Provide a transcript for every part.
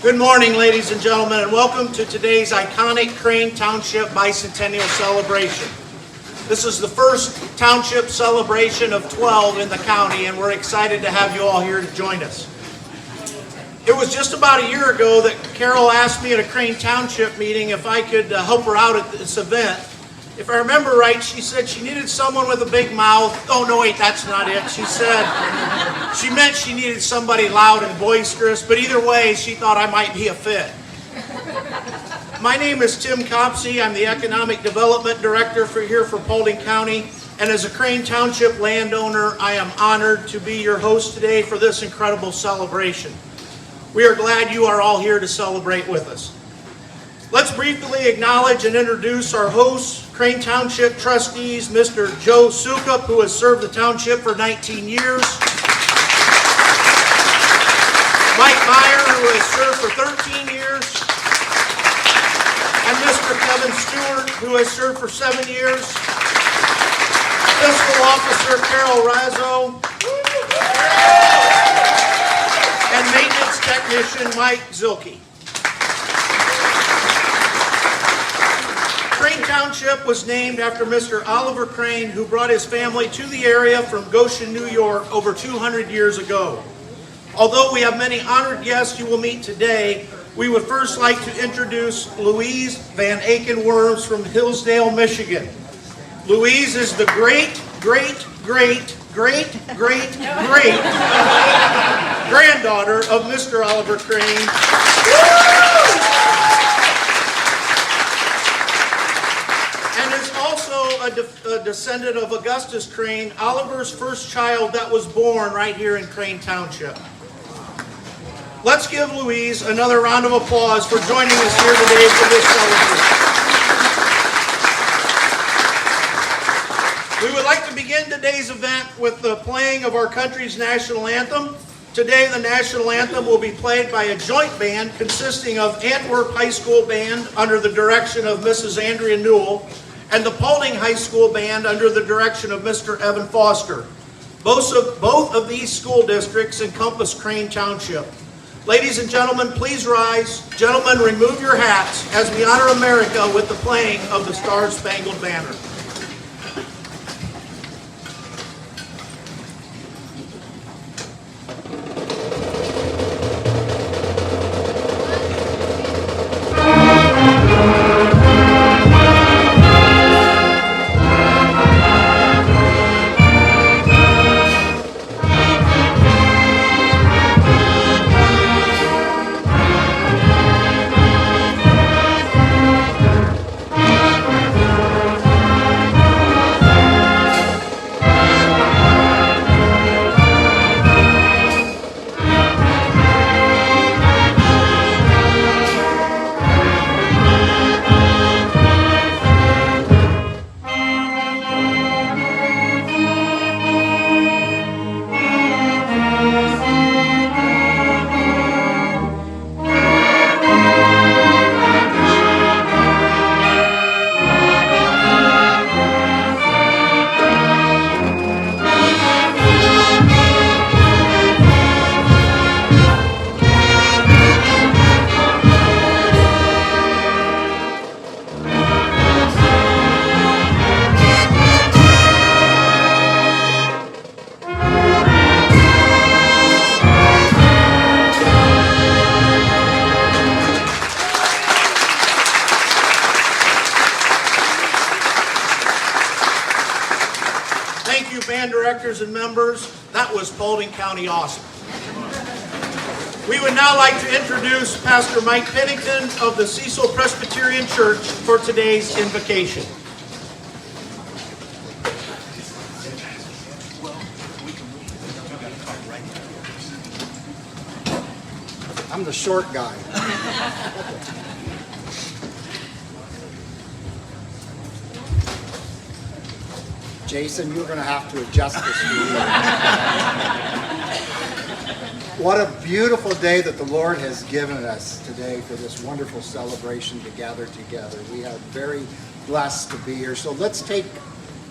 Good morning, ladies and gentlemen, and welcome to today's iconic Crane Township Bicentennial celebration. This is the first township celebration of 12 in the county, and we're excited to have you all here to join us. It was just about a year ago that Carol asked me at a Crane Township meeting if I could help her out at this event. If I remember right, she said she needed someone with a big mouth. Oh, no, wait, that's not it. She meant she needed somebody loud and boisterous, but either way, she thought I might be a fit. My name is Tim Copsey. I'm the Economic Development Director here for Paulding County, and as a Crane Township landowner, I am honored to be your host today for this incredible celebration. We are glad you are all here to celebrate with us. Let's briefly acknowledge and introduce our hosts, Crane Township trustees, Mr. Joe Sukup, who has served the township for 19 years, Mike Meyer, who has served for 13 years, and Mr. Kevin Stewart, who has served for 7 years, Fiscal Officer Carol Razzo, and Maintenance Technician Mike Zilke. Crane Township was named after Mr. Oliver Crane, who brought his family to the area from Goshen, New York over 200 years ago. Although we have many honored guests you will meet today, we would first like to introduce Louise Van Aken-Worms from Hillsdale, Michigan. Louise is the great granddaughter of Mr. Oliver Crane. A descendant of Augustus Crane, Oliver's first child that was born right here in Crane Township. Let's give Louise another round of applause for joining us here today for this celebration. We would like to begin today's event with the playing of our country's national anthem. Today, the national anthem will be played by a joint band consisting of Antwerp High School Band under the direction of Mrs. Andrea Newell, and the Paulding High School Band under the direction of Mr. Evan Foster. Both of these school districts encompass Crane Township. Ladies and gentlemen, please rise. Gentlemen, remove your hats as we honor America with the playing of the Star-Spangled Banner. And members, that was Paulding County awesome. We would now like to introduce Pastor Mike Pennington of the Cecil Presbyterian Church for today's invocation. I'm the short guy. Jason, you're going to have to adjust this meeting. What a beautiful day that the Lord has given us today for this wonderful celebration to gather together. We are very blessed to be here. So let's take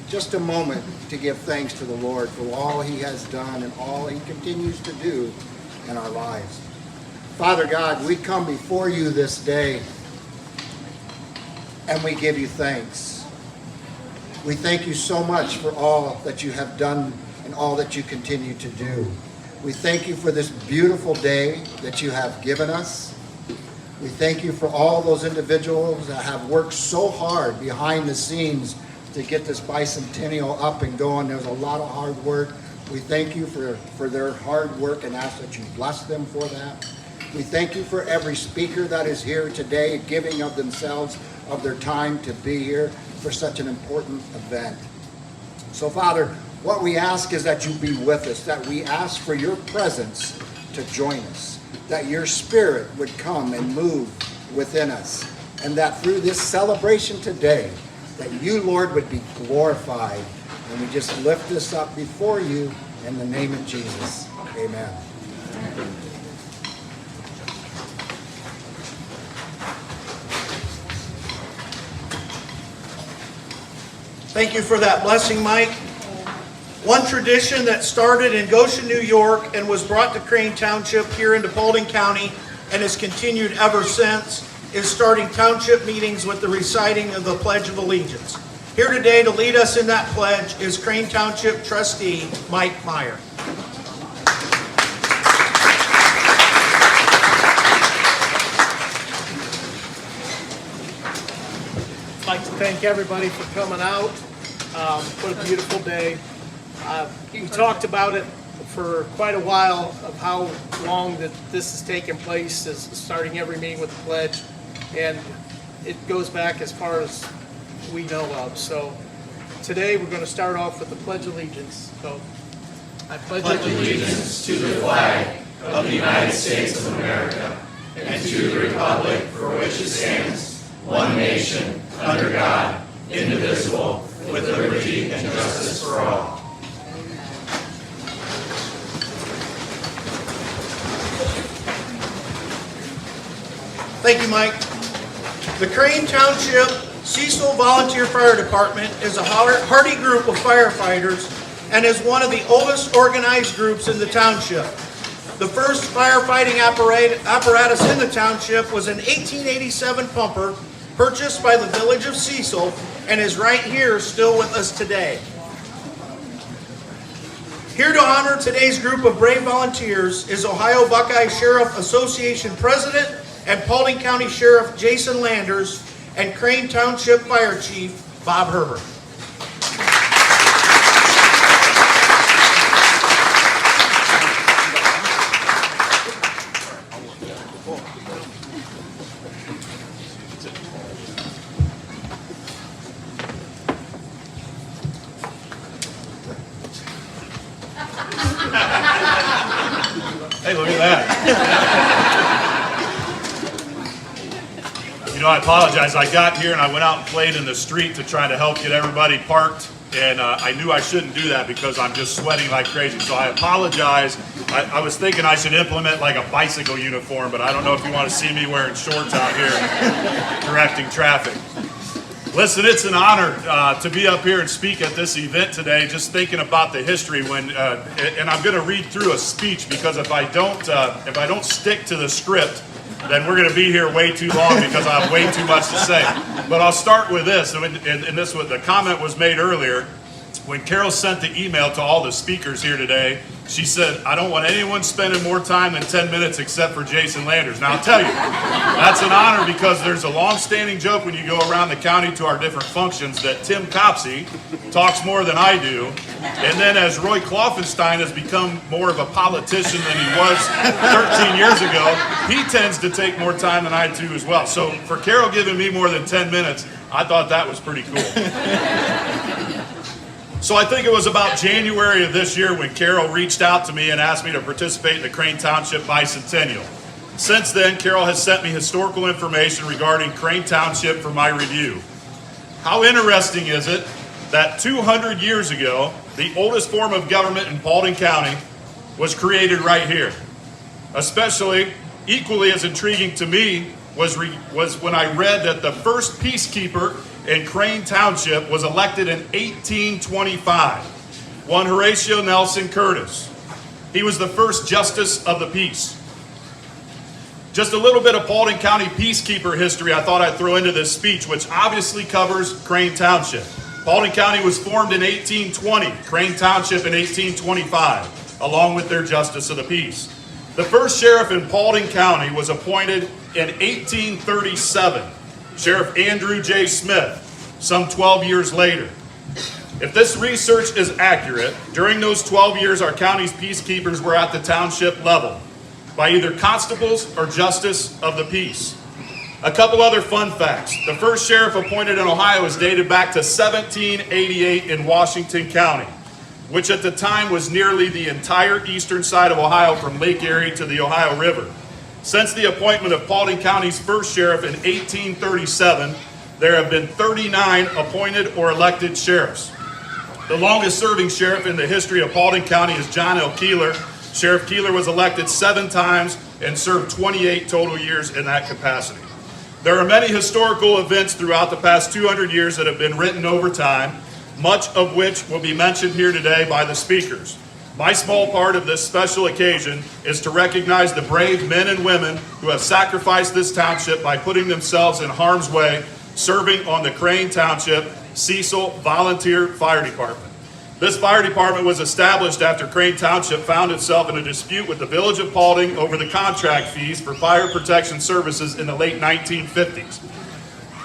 just a moment to give thanks to the Lord for all He has done and all He continues to do in our lives. Father God, we come before you this day and we give you thanks. We thank you so much for all that you have done and all that you continue to do. We thank you for this beautiful day that you have given us. We thank you for all those individuals that have worked so hard behind the scenes to get this bicentennial up and going. There's a lot of hard work. We thank you for their hard work and ask that you bless them for that. We thank you for every speaker that is here today, giving of themselves, of their time to be here for such an important event. So Father, what we ask is that you be with us, that we ask for your presence to join us, that your spirit would come and move within us, and that through this celebration today, that you, Lord, would be glorified. And we just lift this up before you in the name of Jesus. Amen. Thank you for that blessing, Mike. One tradition that started in Goshen, New York, and was brought to Crane Township here into Paulding County and has continued ever since is starting township meetings with the reciting of the Pledge of Allegiance. Here today to lead us in that pledge is Crane Township trustee Mike Meyer. I'd like to thank everybody for coming out. What a beautiful day. We talked about it for quite a while of how long that this has taken place, as starting every meeting with the pledge, and it goes back as far as we know of. So today we're going to start off with the Pledge of Allegiance. So I pledge allegiance to the flag of the United States of America and to the republic for which it stands, one nation, under God, indivisible, with liberty and justice for all. Thank you, Mike. The Crane Township Cecil Volunteer Fire Department is a hardy group of firefighters and is one of the oldest organized groups in the township. The first firefighting apparatus in the township was an 1887 pumper purchased by the village of Cecil and is right here still with us today. Here to honor today's group of brave volunteers is Ohio Buckeye Sheriff Association President and Paulding County Sheriff Jason Landers and Crane Township Fire Chief Bob Herbert. Hey, look at that. You know, I apologize. I got here and I went out and played in the street to try to help get everybody parked. And I knew I shouldn't do that because I'm just sweating like crazy. So I apologize. I was thinking I should implement like a bicycle uniform, but I don't know if you want to see me wearing shorts out here directing traffic. Listen, it's an honor to be up here and speak at this event today, just thinking about the history when, and I'm going to read through a speech because if I don't stick to the script, then we're going to be here way too long because I have way too much to say. But I'll start with this, and this was the comment was made earlier. When Carol sent the email to all the speakers here today, she said, I don't want anyone spending more time than 10 minutes except for Jason Landers. Now, I'll tell you, that's an honor because there's a long-standing joke when you go around the county to our different functions that Tim Copsey talks more than I do. And then as Roy Kloffenstein has become more of a politician than he was 13 years ago, he tends to take more time than I do as well. So for Carol giving me more than 10 minutes, I thought that was pretty cool. So I think it was about January of this year when Carol reached out to me and asked me to participate in the Crane Township Bicentennial. Since then, Carol has sent me historical information regarding Crane Township for my review. How interesting is it that 200 years ago, the oldest form of government in Paulding County was created right here? Especially, equally as intriguing to me was when I read that the first peacekeeper in Crane Township was elected in 1825, one Horatio Nelson Curtis. He was the first justice of the peace. Just a little bit of Paulding County peacekeeper history I thought I'd throw into this speech, which obviously covers Crane Township. Paulding County was formed in 1820, Crane Township in 1825, along with their Justice of the Peace. The first sheriff in Paulding County was appointed in 1837, Sheriff Andrew J. Smith, some 12 years later. If this research is accurate, during those 12 years our county's peacekeepers were at the township level, by either constables or justice of the peace. A couple other fun facts. The first sheriff appointed in Ohio is dated back to 1788 in Washington County, which at the time was nearly the entire eastern side of Ohio from Lake Erie to the Ohio River. Since the appointment of Paulding County's first sheriff in 1837, there have been 39 appointed or elected sheriffs. The longest serving sheriff in the history of Paulding County is John L. Keeler. Sheriff Keeler was elected 7 times and served 28 total years in that capacity. There are many historical events throughout the past 200 years that have been written over time, much of which will be mentioned here today by the speakers. My small part of this special occasion is to recognize the brave men and women who have sacrificed this township by putting themselves in harm's way, serving on the Crane Township Cecil Volunteer Fire Department. This fire department was established after Crane Township found itself in a dispute with the village of Paulding over the contract fees for fire protection services in the late 1950s.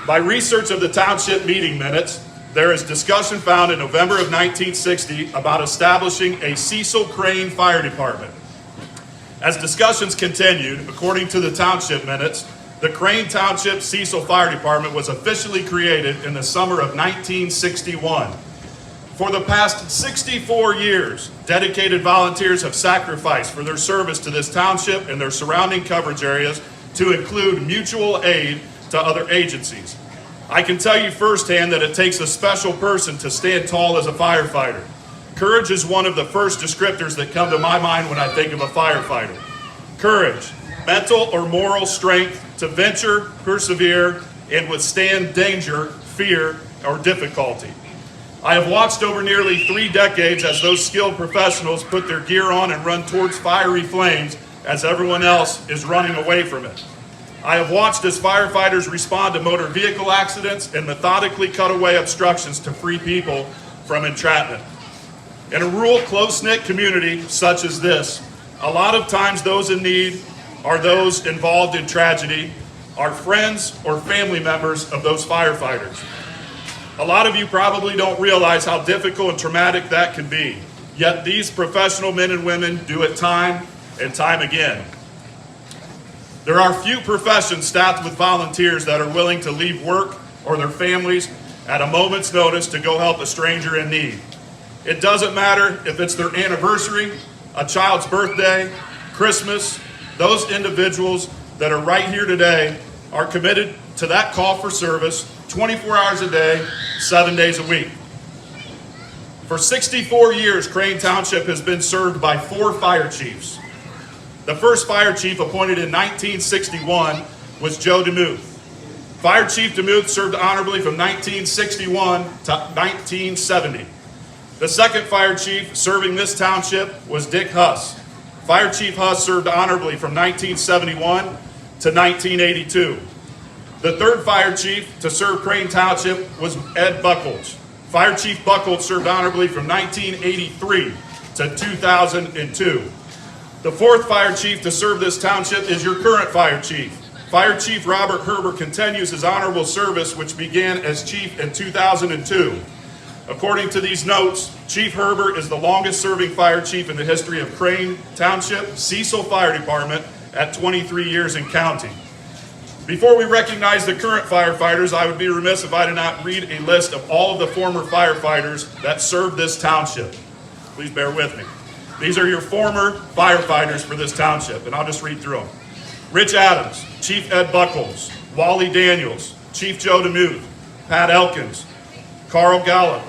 By research of the township meeting minutes, there is discussion found in November of 1960 about establishing a Cecil Crane Fire Department. As discussions continued, according to the township minutes, the Crane Township Cecil Fire Department was officially created in the summer of 1961. For the past 64 years, dedicated volunteers have sacrificed for their service to this township and their surrounding coverage areas to include mutual aid to other agencies. I can tell you firsthand that it takes a special person to stand tall as a firefighter. Courage is one of the first descriptors that come to my mind when I think of a firefighter. Courage, mental or moral strength to venture, persevere, and withstand danger, fear, or difficulty. I have watched over nearly 3 decades as those skilled professionals put their gear on and run towards fiery flames as everyone else is running away from it. I have watched as firefighters respond to motor vehicle accidents and methodically cut away obstructions to free people from entrapment. In a rural, close-knit community such as this, a lot of times those in need are those involved in tragedy, are friends or family members of those firefighters. A lot of you probably don't realize how difficult and traumatic that can be, yet these professional men and women do it time and time again. There are few professions staffed with volunteers that are willing to leave work or their families at a moment's notice to go help a stranger in need. It doesn't matter if it's their anniversary, a child's birthday, Christmas. Those individuals that are right here today are committed to that call for service 24 hours a day, 7 days a week. For 64 years, Crane Township has been served by 4 fire chiefs. The first fire chief appointed in 1961 was Joe DeMuth. Fire Chief DeMuth served honorably from 1961 to 1970. The second fire chief serving this township was Dick Huss. Fire Chief Huss served honorably from 1971 to 1982. The third fire chief to serve Crane Township was Ed Buckles. Fire Chief Buckles served honorably from 1983 to 2002. The fourth fire chief to serve this township is your current fire chief. Fire Chief Robert Herber continues his honorable service, which began as chief in 2002. According to these notes, Chief Herber is the longest serving fire chief in the history of Crane Township Cecil Fire Department at 23 years in counting. Before we recognize the current firefighters, I would be remiss if I did not read a list of all of the former firefighters that served this township. Please bear with me. These are your former firefighters for this township, and I'll just read through them. Rich Adams, Chief Ed Buckles, Wally Daniels, Chief Joe DeMuth, Pat Elkins, Carl Gallup,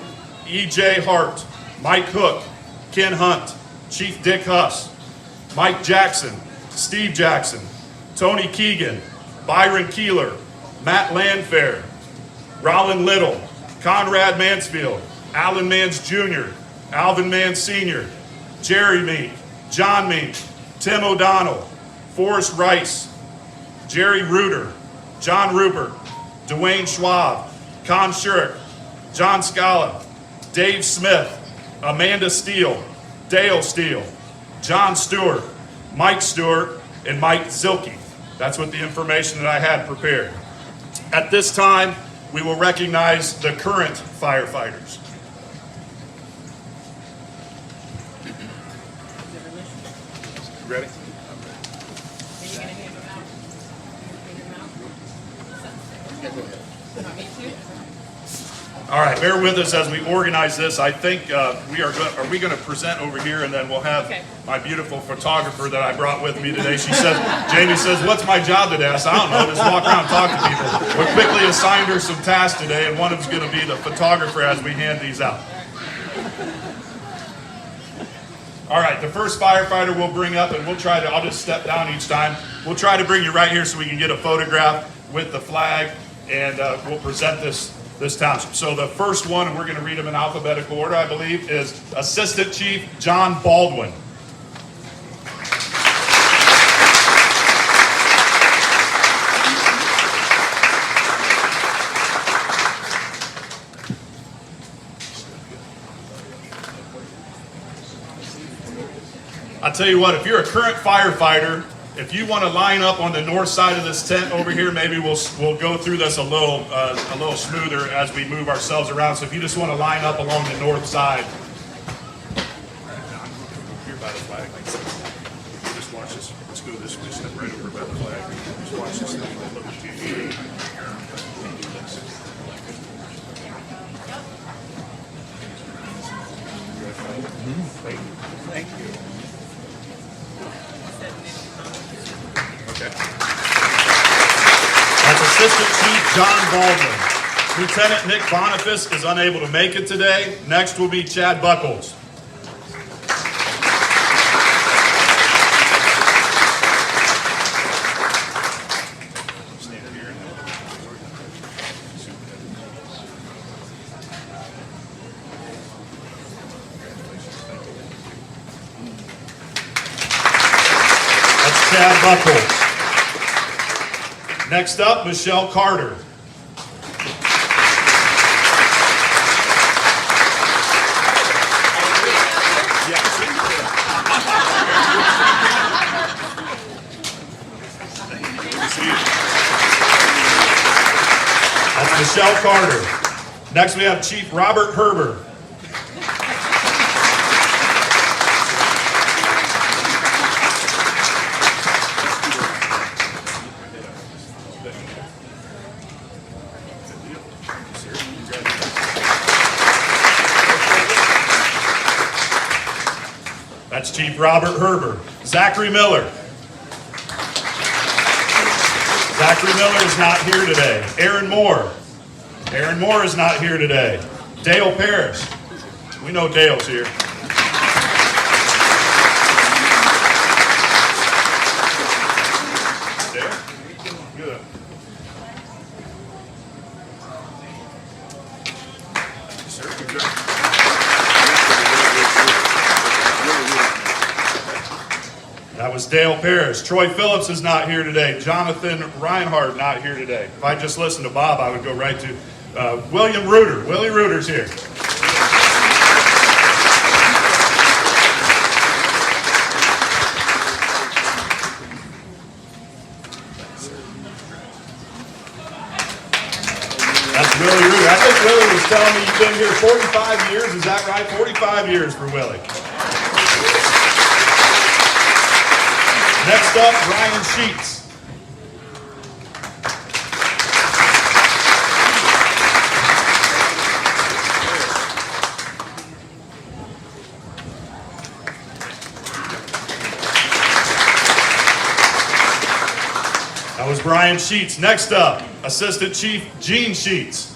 E.J. Hart, Mike Hook, Ken Hunt, Chief Dick Huss, Mike Jackson, Steve Jackson, Tony Keegan, Byron Keeler, Matt Landfair, Rollin Little, Conrad Mansfield, Alan Mans Jr., Alvin Mans Sr., Jerry Meek, John Meek, Tim O'Donnell, Forrest Rice, Jerry Reuter, John Rupert, Dwayne Schwab, Con Shurik, John Scala, Dave Smith, Amanda Steele, Dale Steele, John Stewart, Mike Stewart, and Mike Zilke. That's what the information that I had prepared. At this time, we will recognize the current firefighters. Ready? All right, bear with us as we organize this. I think are we going to present over here, and then we'll have my beautiful photographer that I brought with me today. Jamie says, what's my job today? I said, I don't know, just walk around and talk to people. We quickly assigned her some tasks today, and one of them's going to be the photographer as we hand these out. All right, the first firefighter we'll bring up, and I'll just step down each time. We'll try to bring you right here so we can get a photograph with the flag, and we'll present this township. So the first one, and we're going to read them in alphabetical order, I believe, is Assistant Chief John Baldwin. I'll tell you what, if you're a current firefighter, if you want to line up on the north side of this tent over here, maybe we'll go through this a little smoother as we move ourselves around. So if you just want to line up along the north side. Here by the flag. Just watch this. Let's go this way. Step right over by the flag. Just watch this thing. Look at you. Thank you. Okay. That's Assistant Chief John Baldwin. Lieutenant Nick Boniface is unable to make it today. Next will be Chad Buckles. That's Chad Buckles. Next up, Michelle Carter. That's Michelle Carter. Next we have Chief Robert Herber. That's Chief Robert Herber. Zachary Miller. Zachary Miller is not here today. Aaron Moore. Aaron Moore is not here today. Dale Parrish. We know Dale's here. Dale? Good. That was Dale Parrish. Troy Phillips is not here today. Jonathan Reinhardt not here today. If I just listened to Bob, I would go right to William Reuter. Willie Reuter's here. That's Willie Reuter. I think Willie was telling me you've been here 45 years. Is that right? 45 years for Willie. Next up, Brian Sheets. That was Brian Sheets. Next up, Assistant Chief Gene Sheets.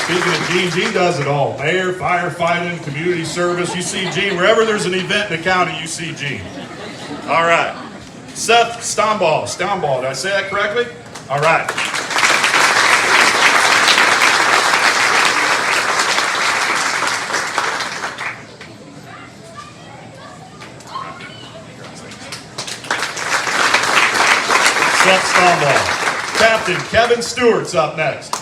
Speaking of Gene, Gene does it all. Mayor, firefighting, community service. You see Gene, wherever there's an event in the county, you see Gene. All right. Seth Stombaugh. Did I say that correctly? All right. Stonewall. Captain Kevin Stewart's up next.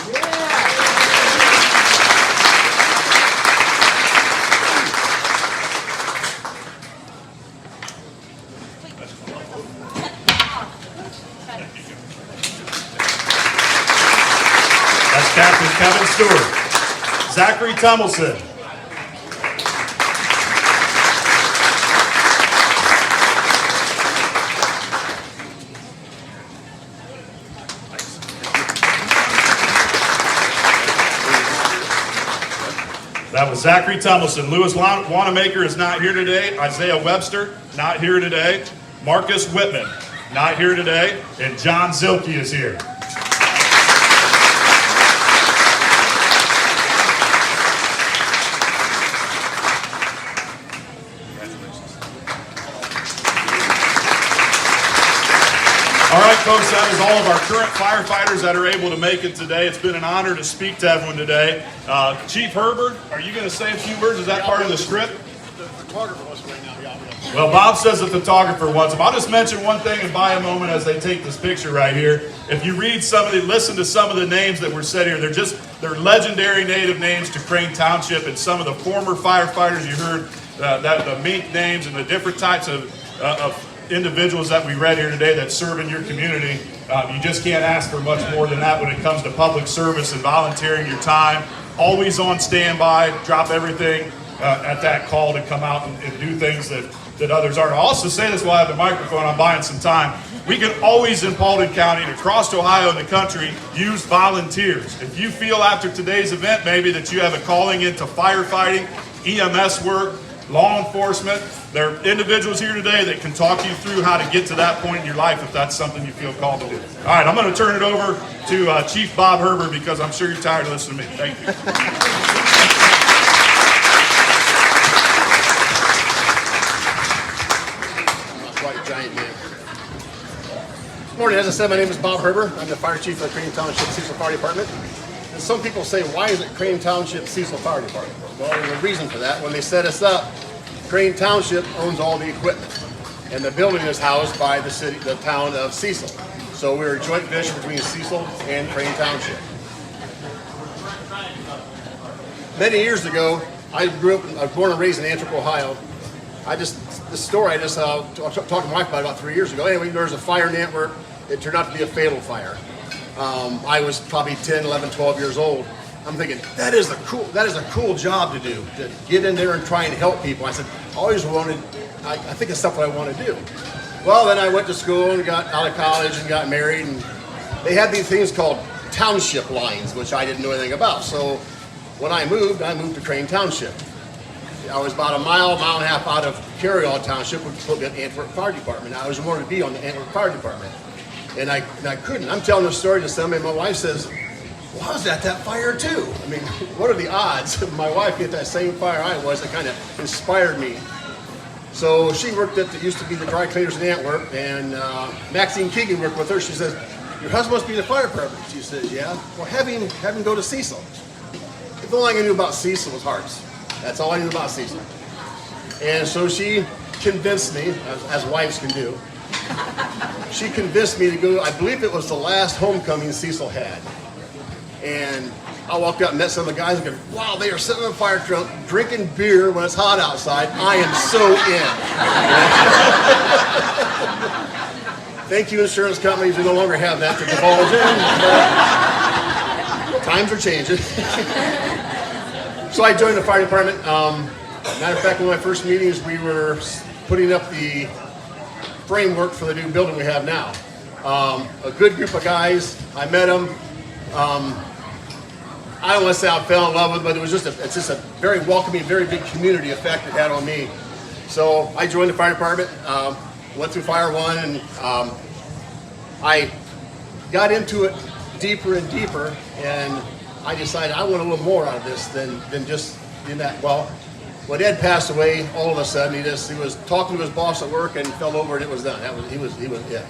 That's Captain Kevin Stewart. Zachary Tummelson. That was Zachary Tummelson. Lewis Wanamaker is not here today. Isaiah Webster, not here today. Marcus Whitman, not here today. And John Zilke is here. All right, folks, that is all of our current firefighters that are able to make it today. It's been an honor to speak to everyone today. Chief Herbert, are you going to say a few words? Is that part of the script? The photographer wants right now. Yeah. Well, Bob says the photographer wants him. I'll just mention one thing and buy a moment as they take this picture right here. If you read listen to some of the names that were said here, they're legendary native names to Crane Township, and some of the former firefighters you heard, the mink names and the different types of individuals that we read here today that serve in your community. You just can't ask for much more than that when it comes to public service and volunteering your time. Always on standby, drop everything at that call to come out and do things that others aren't. I'll also say this while I have the microphone, I'm buying some time. We can always in Paulding County and across Ohio and the country use volunteers. If you feel after today's event maybe that you have a calling into firefighting, EMS work, law enforcement, there are individuals here today that can talk you through how to get to that point in your life if that's something you feel called to do. All right, I'm going to turn it over to Chief Bob Herbert because I'm sure you're tired of listening to me. Thank you. Quite a giant man. Good morning. As I said, my name is Bob Herbert. I'm the fire chief of the Crane Township Cecil Fire Department. And some people say, why is it Crane Township Cecil Fire Department? Well, there's a reason for that. When they set us up, Crane Township owns all the equipment, and the building is housed by the town of Cecil. So we're a joint venture between Cecil and Crane Township. Many years ago, I was born and raised in Antwerp, Ohio. This story I just talked to my wife about 3 years ago. Anyway, there was a fire in Antwerp. It turned out to be a fatal fire. I was probably 10, 11, 12 years old. I'm thinking, that is a cool job to do, to get in there and try and help people. I said, always wanted, I think it's something I want to do. Well, then I went to school and got out of college and got married, and they had these things called township lines, which I didn't know anything about. So when I moved to Crane Township. I was about a mile and a half out of Carryall Township, which is the Antwerp Fire Department. I was wanted to be on the Antwerp Fire Department, and I couldn't. I'm telling this story to somebody, and my wife says, well, I was at that fire too. I mean, what are the odds of my wife get that same fire I was? That kind of inspired me. So she worked at used to be the dry cleaners in Antwerp, and Maxine Keegan worked with her. She says, your husband must be in the fire department. She says, yeah. Well, have him go to Cecil. The only thing I knew about Cecil was hearts. That's all I knew about Cecil. And so she convinced me, as wives can do, she convinced me to go. I believe it was the last homecoming Cecil had. And I walked up and met some of the guys and go, wow, they are sitting in a fire truck drinking beer when it's hot outside. I am so in. Thank you, insurance companies. We no longer have that to divulge in. But times are changing. So I joined the fire department. Matter of fact, one of my first meetings, we were putting up the framework for the new building we have now. A good group of guys. I met them. I don't want to say I fell in love with it, but it's just a very welcoming, very big community effect it had on me. So I joined the fire department, went through Fire 1, and I got into it deeper and deeper, and I decided I want a little more out of this than just in that. Well, when Ed passed away, all of a sudden he was talking to his boss at work and fell over, and it was done. He was it.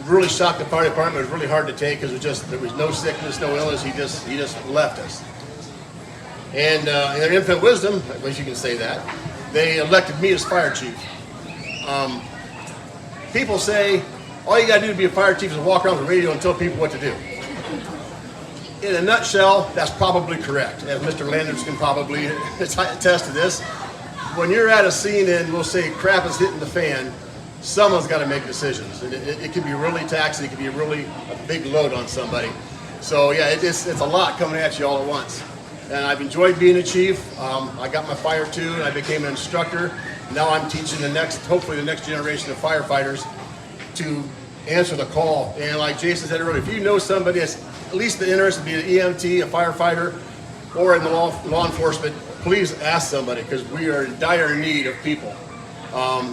Really shocked the fire department. It was really hard to take because there was no sickness, no illness. He just left us. And in their infinite wisdom, at least you can say that, they elected me as fire chief. People say all you gotta do to be a fire chief is walk around with a radio and tell people what to do. In a nutshell, that's probably correct, as Mr. Landers can probably attest to this. When you're at a scene and we'll say crap is hitting the fan, someone's got to make decisions. And it can be really taxing, it can be a big load on somebody. So yeah, it's a lot coming at you all at once. And I've enjoyed being a chief. I got my fire too, and I became an instructor. Now I'm teaching hopefully the next generation of firefighters to answer the call. And like Jason said earlier, if you know somebody that's at least interested in being an EMT, a firefighter, or in the law enforcement, please ask somebody, because we are in dire need of people.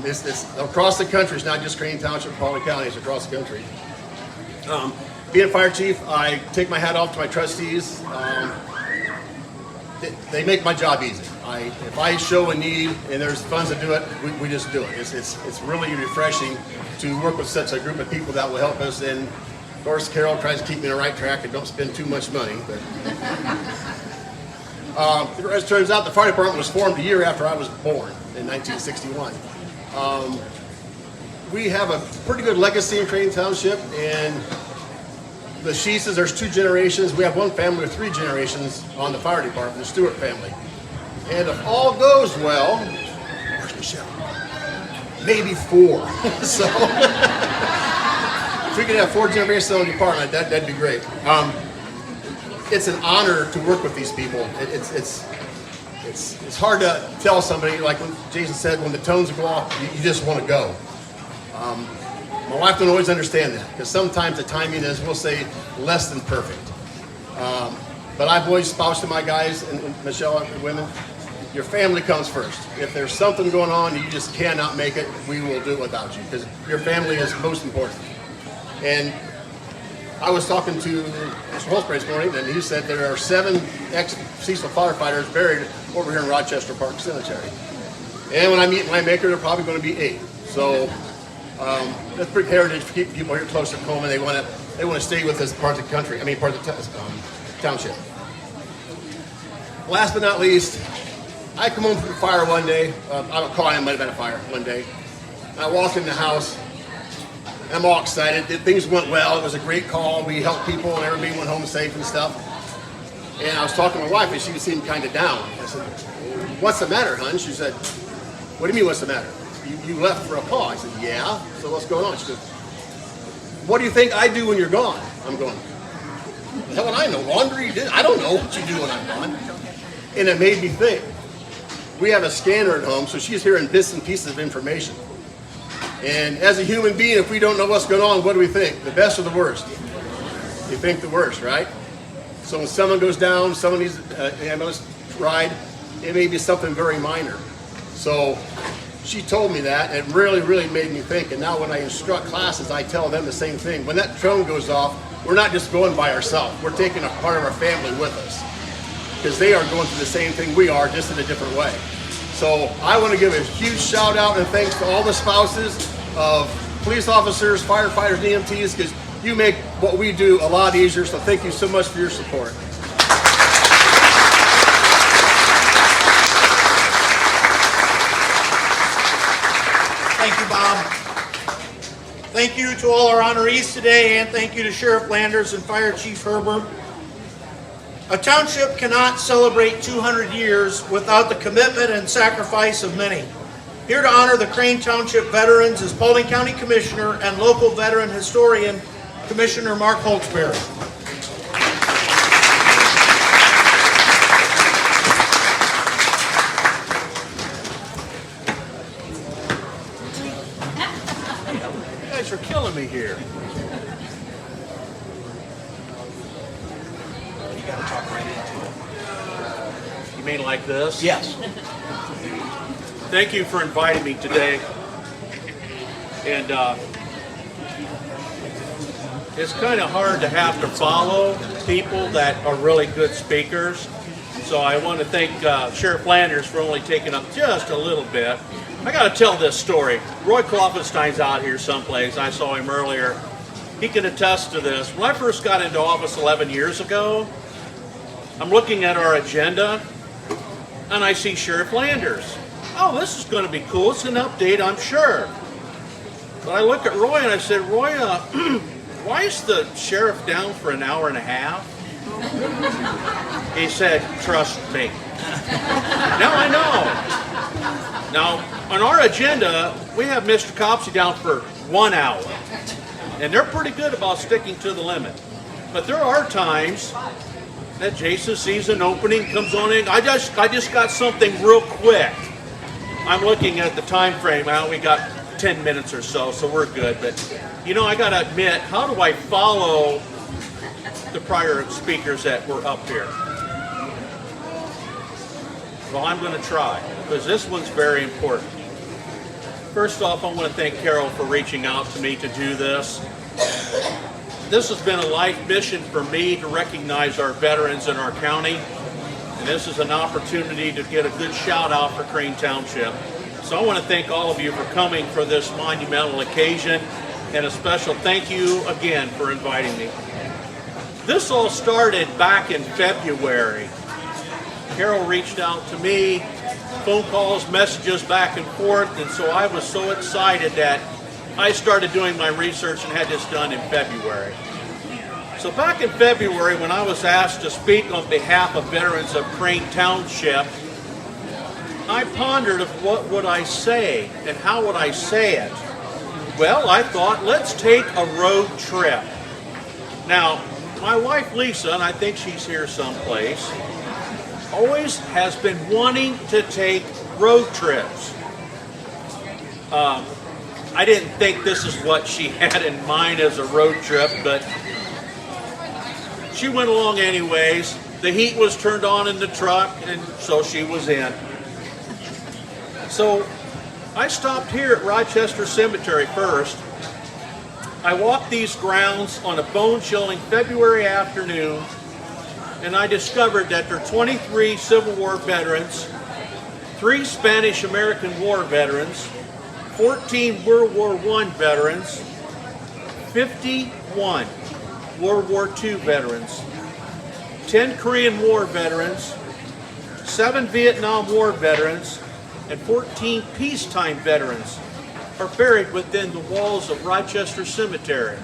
It's across the country. It's not just Crane Township, Paulding County. It's across the country. Being a fire chief, I take my hat off to my trustees. They make my job easy. If I show a need and there's funds to do it, we just do it. It's really refreshing to work with such a group of people that will help us. And of course, Carol tries to keep me on the right track and don't spend too much money. But as it turns out, the fire department was formed a year after I was born in 1961. We have a pretty good legacy in Crane Township, and the Sheeses, there's 2 generations. We have one family with 3 generations on the fire department, the Stewart family. And if all goes well, where's Michelle? Maybe 4. So if we could have 4 generations on the department, that'd be great. It's an honor to work with these people. It's hard to tell somebody, like when Jason said, when the tones go off, you just want to go. My wife don't always understand that, because sometimes the timing is, we'll say, less than perfect. But I've always spoused to my guys, and Michelle and women, your family comes first. If there's something going on and you just cannot make it, we will do it without you, because your family is most important. And I was talking to Mr. Holsbury this morning, and he said there are 7 ex-Cecil firefighters buried over here in Rochester Park Cemetery. And when I meet my maker, they're probably going to be 8. So that's pretty heritage to keep people here close to home, and they want to stay with this part of the country. I mean, part of the township. Last but not least, I come home from the fire one day. I don't call, I might have had a fire one day. I walk in the house. I'm all excited. Things went well. It was a great call. We helped people, and everybody went home safe and stuff. And I was talking to my wife, and she seemed kind of down. I said, "What's the matter, hon?" She said, "What do you mean, what's the matter? You left for a call." I said, "Yeah. So what's going on?" She goes, "What do you think I do when you're gone?" I'm going, "The hell would I know? Laundry? I don't know what you do when I'm gone." And it made me think. We have a scanner at home, so she's hearing bits and pieces of information. And as a human being, if we don't know what's going on, what do we think? The best or the worst? You think the worst, right? So when someone goes down, someone needs an ambulance ride, it may be something very minor. So she told me that, and it really, really made me think. And now when I instruct classes, I tell them the same thing. When that drone goes off, we're not just going by ourselves. We're taking a part of our family with us, because they are going through the same thing we are, just in a different way. So I want to give a huge shout out and thanks to all the spouses of police officers, firefighters, and EMTs, because you make what we do a lot easier. So thank you so much for your support. Thank you, Bob. Thank you to all our honorees today, and thank you to Sheriff Landers and Fire Chief Herbert. A township cannot celebrate 200 years without the commitment and sacrifice of many. Here to honor the Crane Township veterans is Paulding County Commissioner and local veteran historian, Commissioner Mark Holtzberry. You guys are killing me here. You mean like this? Yes. Thank you for inviting me today. And it's kind of hard to have to follow people that are really good speakers. So I want to thank Sheriff Landers for only taking up just a little bit. I got to tell this story. Roy Klopfenstein's out here someplace. I saw him earlier. He can attest to this. When I first got into office 11 years ago, I'm looking at our agenda, and I see Sheriff Landers. Oh, this is going to be cool. It's an update, I'm sure. But I looked at Roy and I said, Roy, why is the sheriff down for an hour and a half? He said, trust me. Now I know. Now, on our agenda, we have Mr. Copsey down for 1 hour. And they're pretty good about sticking to the limit. But there are times that Jason sees an opening, comes on in. I just got something real quick. I'm looking at the time frame. Well, we got 10 minutes or so, so we're good. But, you know, I got to admit, how do I follow the prior speakers that were up here? Well, I'm going to try, because this one's very important. First off, I want to thank Carol for reaching out to me to do this. This has been a life mission for me to recognize our veterans in our county. And this is an opportunity to get a good shout out for Crane Township. So I want to thank all of you for coming for this monumental occasion. And a special thank you again for inviting me. This all started back in February. Carol reached out to me, phone calls, messages back and forth, and so I was so excited that I started doing my research and had this done in February. So back in February, when I was asked to speak on behalf of veterans of Crane Township, I pondered of what would I say and how would I say it. Well, I thought, let's take a road trip. Now, my wife Lisa, and I think she's here someplace, always has been wanting to take road trips. I didn't think this is what she had in mind as a road trip, but she went along anyways. The heat was turned on in the truck, and so she was in. So I stopped here at Rochester Cemetery first. I walked these grounds on a bone-chilling February afternoon, and I discovered that there are 23 Civil War veterans, 3 Spanish-American War veterans, 14 World War I veterans, 51 World War II veterans, 10 Korean War veterans, 7 Vietnam War veterans, and 14 peacetime veterans are buried within the walls of Rochester Cemetery.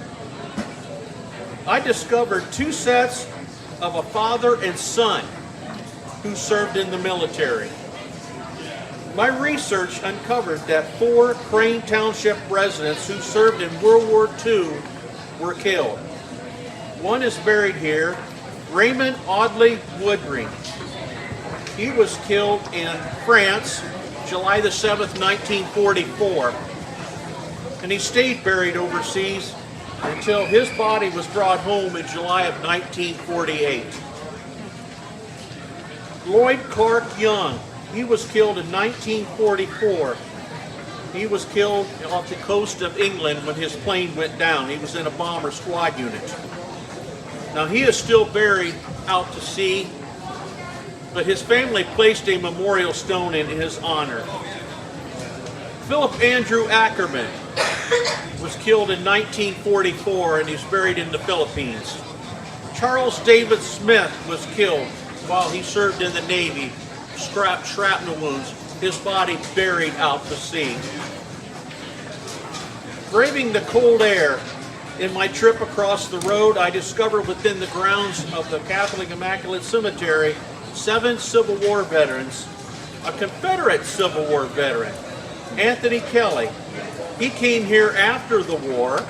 I discovered 2 sets of a father and son who served in the military. My research uncovered that 4 Crane Township residents who served in World War II were killed. One is buried here, Raymond Audley Woodring. He was killed in France, July the 7th, 1944, and he stayed buried overseas until his body was brought home in July of 1948. Lloyd Clark Young, he was killed in 1944. He was killed off the coast of England when his plane went down. He was in a bomber squad unit. Now he is still buried out to sea, but his family placed a memorial stone in his honor. Philip Andrew Ackerman was killed in 1944 and he's buried in the Philippines. Charles David Smith was killed while he served in the Navy, shrapnel wounds, his body buried out to sea. Braving the cold air, in my trip across the road, I discovered within the grounds of the Catholic Immaculate Cemetery 7 Civil War veterans, a Confederate Civil War veteran, Anthony Kelly. He came here after the war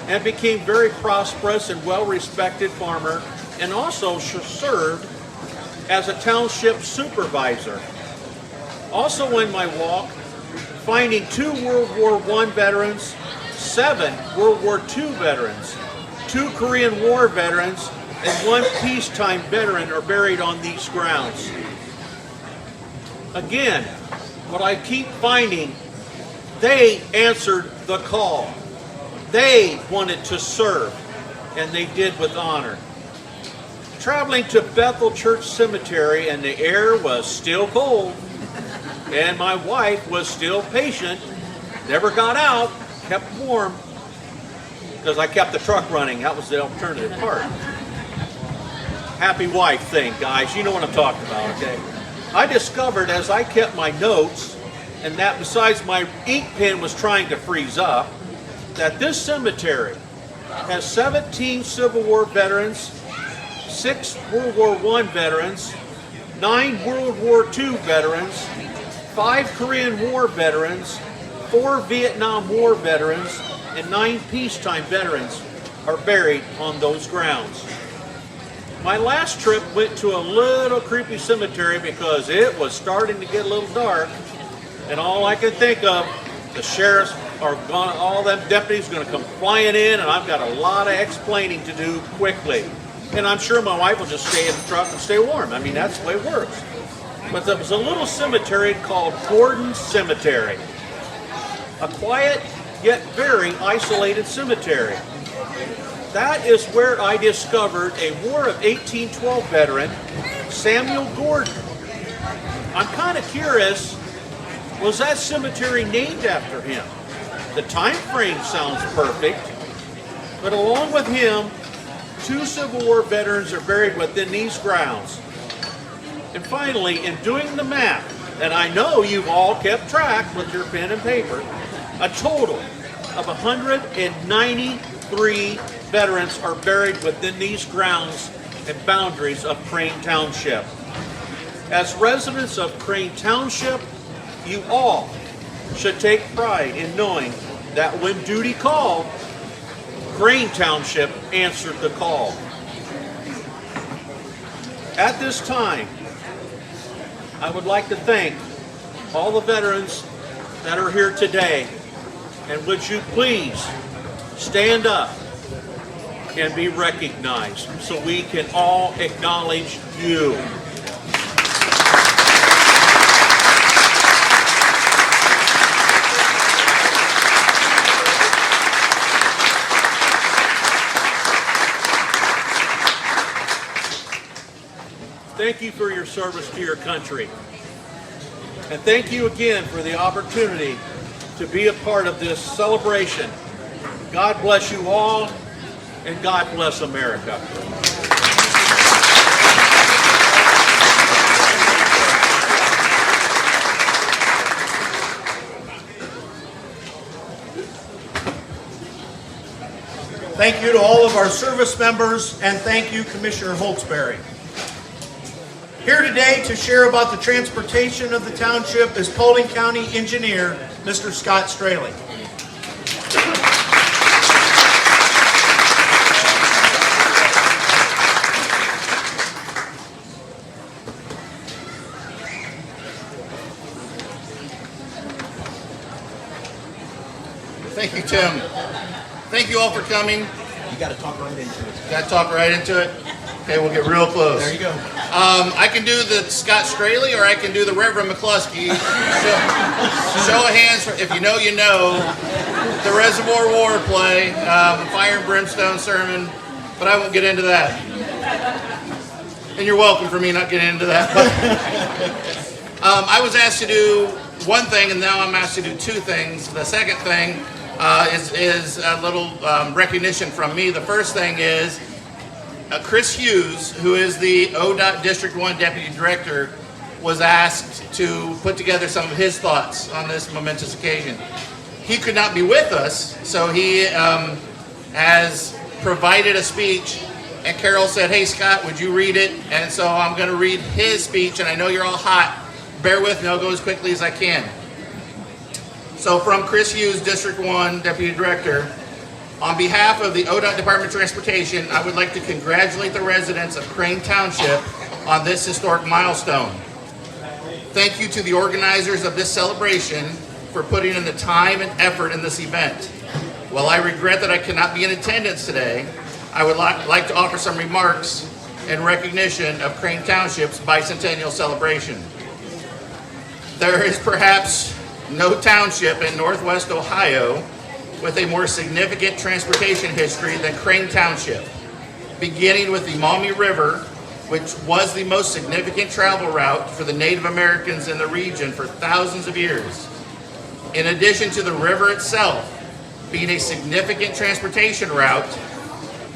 and became very prosperous and well-respected farmer, and also served as a township supervisor. Also in my walk, finding 2 World War I veterans, 7 World War II veterans, 2 Korean War veterans, and 1 peacetime veteran are buried on these grounds. Again, what I keep finding, they answered the call. They wanted to serve, and they did with honor. Traveling to Bethel Church Cemetery, and the air was still cold, and my wife was still patient, never got out, kept warm, because I kept the truck running. That was the alternative part. Happy wife thing, guys. You know what I'm talking about, okay? I discovered as I kept my notes, and that besides my ink pen was trying to freeze up, that this cemetery has 17 Civil War veterans, 6 World War I veterans, 9 World War II veterans, 5 Korean War veterans, 4 Vietnam War veterans, and 9 peacetime veterans are buried on those grounds. My last trip went to a little creepy cemetery because it was starting to get a little dark, and all I could think of, the sheriffs are gonna, all them deputies are gonna come flying in, and I've got a lot of explaining to do quickly. And I'm sure my wife will just stay in the truck and stay warm. I mean, that's the way it works. But there was a little cemetery called Gordon Cemetery. A quiet, yet very isolated cemetery. That is where I discovered a War of 1812 veteran, Samuel Gordon. I'm kind of curious, was that cemetery named after him? The time frame sounds perfect, but along with him, 2 Civil War veterans are buried within these grounds. And finally, in doing the math, and I know you've all kept track with your pen and paper, a total of 193 veterans are buried within these grounds and boundaries of Crane Township. As residents of Crane Township, you all should take pride in knowing that when duty called, Crane Township answered the call. At this time, I would like to thank all the veterans that are here today, and would you please stand up and be recognized so we can all acknowledge you. Thank you for your service to your country. And thank you again for the opportunity to be a part of this celebration. God bless you all, and God bless America. Thank you to all of our service members, and thank you, Commissioner Holtzberry. Here today to share about the transportation of the township is Paulding County Engineer, Mr. Scott Straley. Thank you, Tim. Thank you all for coming. You got to talk right into it. Got to talk right into it? Okay, we'll get real close. There you go. I can do the Scott Straley, or I can do the Reverend McCluskey. Show of hands, if you know, you know. The Reservoir War play, the Fire and Brimstone sermon, but I won't get into that. And you're welcome for me not getting into that. But, I was asked to do one thing, and now I'm asked to do 2 things. The second thing is a little recognition from me. The first thing is Chris Hughes, who is the ODOT District 1 Deputy Director, was asked to put together some of his thoughts on this momentous occasion. He could not be with us, so he has provided a speech, and Carol said, "Hey Scott, would you read it?" And so I'm going to read his speech, and I know you're all hot. Bear with me, I'll go as quickly as I can. So from Chris Hughes, District 1 Deputy Director, on behalf of the ODOT Department of Transportation, I would like to congratulate the residents of Crane Township on this historic milestone. Thank you to the organizers of this celebration for putting in the time and effort in this event. While I regret that I cannot be in attendance today, I would like to offer some remarks in recognition of Crane Township's bicentennial celebration. There is perhaps no township in Northwest Ohio with a more significant transportation history than Crane Township, beginning with the Maumee River, which was the most significant travel route for the Native Americans in the region for thousands of years. In addition to the river itself being a significant transportation route,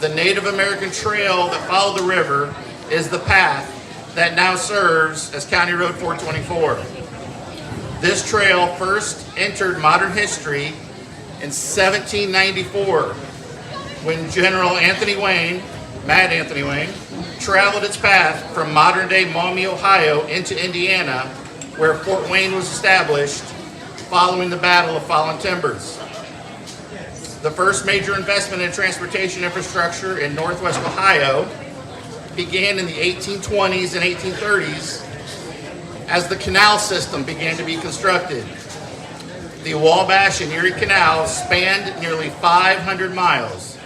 the Native American trail that followed the river is the path that now serves as County Road 424. This trail first entered modern history In 1794, when General Mad Anthony Wayne, traveled its path from modern-day Maumee, Ohio into Indiana, where Fort Wayne was established following the Battle of Fallen Timbers. The first major investment in transportation infrastructure in Northwest Ohio began in the 1820s and 1830s as the canal system began to be constructed. The Wabash and Erie Canal spanned nearly 500 miles,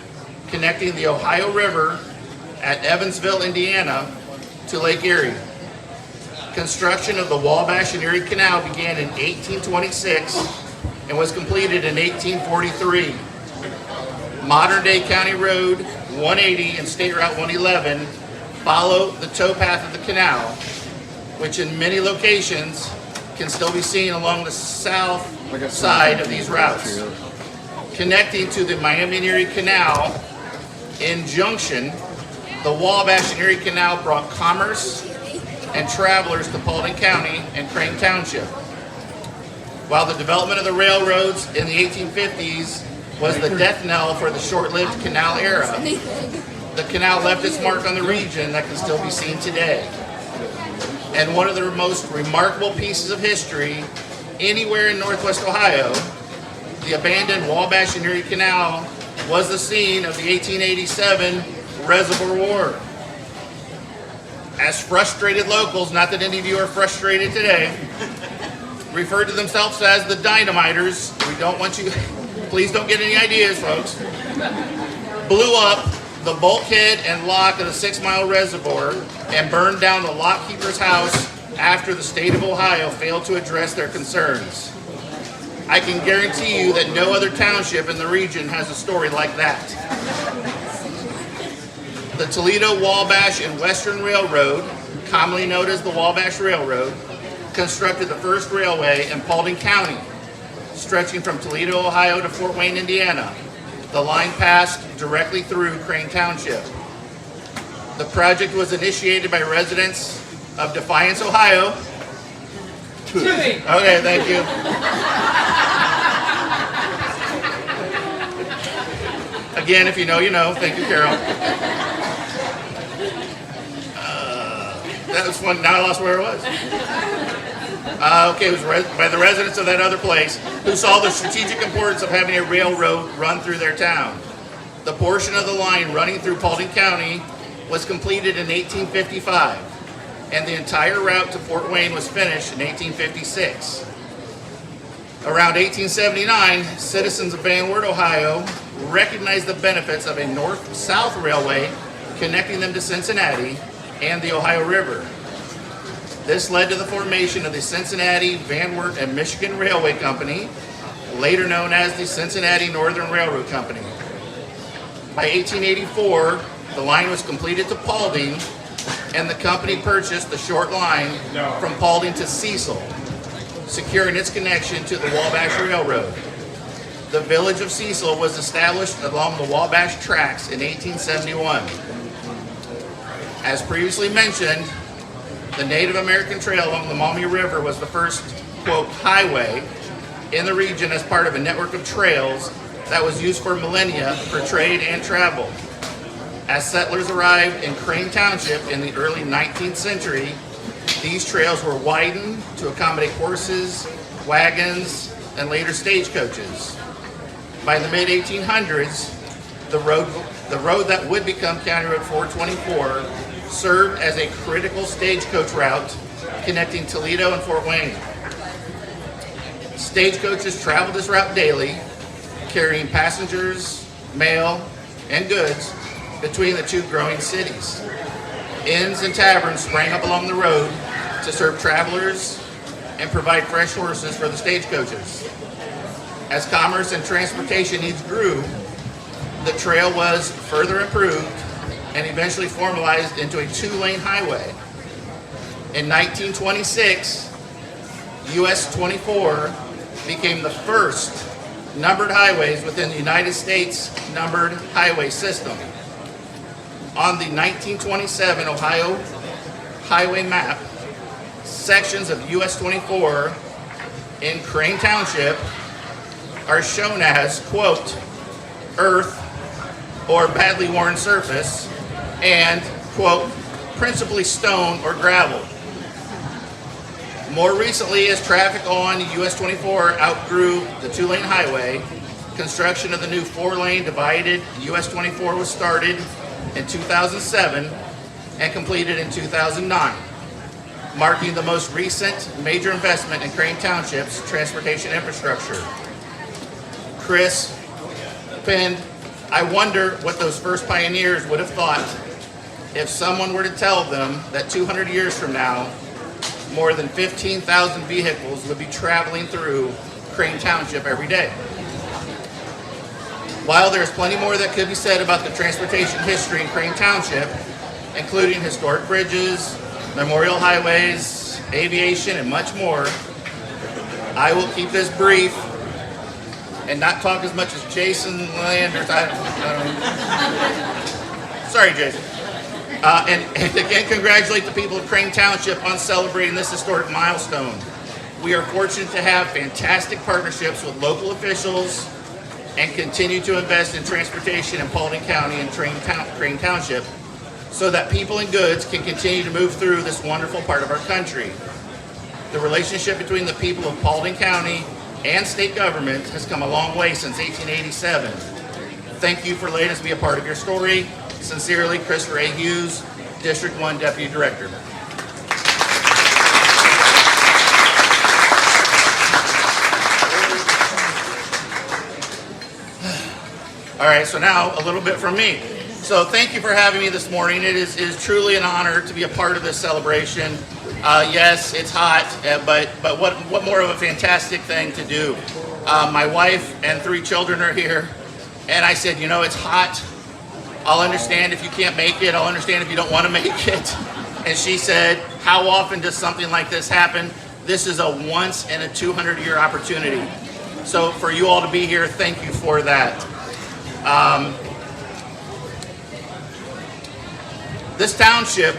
connecting the Ohio River at Evansville, Indiana, to Lake Erie. Construction of the Wabash and Erie Canal began in 1826 and was completed in 1843. Modern-day County Road 180 and State Route 111 follow the towpath of the canal, which in many locations can still be seen along the south side of these routes. Connecting to the Miami and Erie Canal in junction, the Wabash and Erie Canal brought commerce and travelers to Paulding County and Crane Township. While the development of the railroads in the 1850s was the death knell for the short-lived canal era, the canal left its mark on the region that can still be seen today. And one of the most remarkable pieces of history anywhere in Northwest Ohio, the abandoned Wabash and Erie Canal was the scene of the 1887 Reservoir War. As frustrated locals, not that any of you are frustrated today, referred to themselves as the dynamiters. We don't want you, please don't get any ideas, folks. Blew up the bulkhead and lock of the 6 Mile Reservoir and burned down the lockkeeper's house after the state of Ohio failed to address their concerns. I can guarantee you that no other township in the region has a story like that. The Toledo, Wabash, and Western Railroad, commonly known as the Wabash Railroad, constructed the first railway in Paulding County, stretching from Toledo, Ohio to Fort Wayne, Indiana. The line passed directly through Crane Township. The project was initiated by residents of Defiance, Ohio. Okay, thank you. Again, if you know, you know. Thank you, Carol. That was fun. Now I lost where it was. Okay, it was by the residents of that other place who saw the strategic importance of having a railroad run through their town. The portion of the line running through Paulding County was completed in 1855, and the entire route to Fort Wayne was finished in 1856. Around 1879, citizens of Van Wert, Ohio, recognized the benefits of a north-south railway connecting them to Cincinnati and the Ohio River. This led to the formation of the Cincinnati, Van Wert, and Michigan Railway Company, later known as the Cincinnati Northern Railroad Company. By 1884, the line was completed to Paulding, and the company purchased the short line from Paulding to Cecil, securing its connection to the Wabash Railroad. The village of Cecil was established along the Wabash tracks in 1871. As previously mentioned, the Native American Trail along the Maumee River was the first, quote, highway in the region as part of a network of trails that was used for millennia for trade and travel. As settlers arrived in Crane Township in the early 19th century, these trails were widened to accommodate horses, wagons, and later stagecoaches. By the mid-1800s, the road that would become County Road 424 served as a critical stagecoach route connecting Toledo and Fort Wayne. Stagecoaches traveled this route daily, carrying passengers, mail, and goods between the two growing cities. Inns and taverns sprang up along the road to serve travelers and provide fresh horses for the stagecoaches. As commerce and transportation needs grew, the trail was further improved and eventually formalized into a 2-lane highway. In 1926, US 24 became the first numbered highways within the United States numbered highway system. On the 1927 Ohio highway map, sections of US 24 in Crane Township are shown as, quote, earth or badly worn surface, and, quote, principally stone or gravel. More recently, as traffic on US 24 outgrew the 2-lane highway, construction of the new 4-lane divided US 24 was started in 2007 and completed in 2009, marking the most recent major investment in Crane Township's transportation infrastructure. Chris penned, "I wonder what those first pioneers would have thought if someone were to tell them that 200 years from now, more than 15,000 vehicles would be traveling through Crane Township every day." While there's plenty more that could be said about the transportation history in Crane Township, including historic bridges, memorial highways, aviation, and much more, I will keep this brief and not talk as much as Jason Landers. Sorry, Jason. And again, congratulate the people of Crane Township on celebrating this historic milestone. We are fortunate to have fantastic partnerships with local officials and continue to invest in transportation in Paulding County and Crane Township so that people and goods can continue to move through this wonderful part of our country. The relationship between the people of Paulding County and state government has come a long way since 1887. Thank you for letting us be a part of your story. Sincerely, Christopher A. Hughes, District 1 Deputy Director. All right, so now a little bit from me. So thank you for having me this morning. It is truly an honor to be a part of this celebration. Yes, it's hot, but what more of a fantastic thing to do. My wife and 3 children are here, and I said, you know, it's hot. I'll understand if you can't make it. I'll understand if you don't want to make it. And she said, how often does something like this happen? This is a once in a 200-year opportunity. So for you all to be here, thank you for that. This township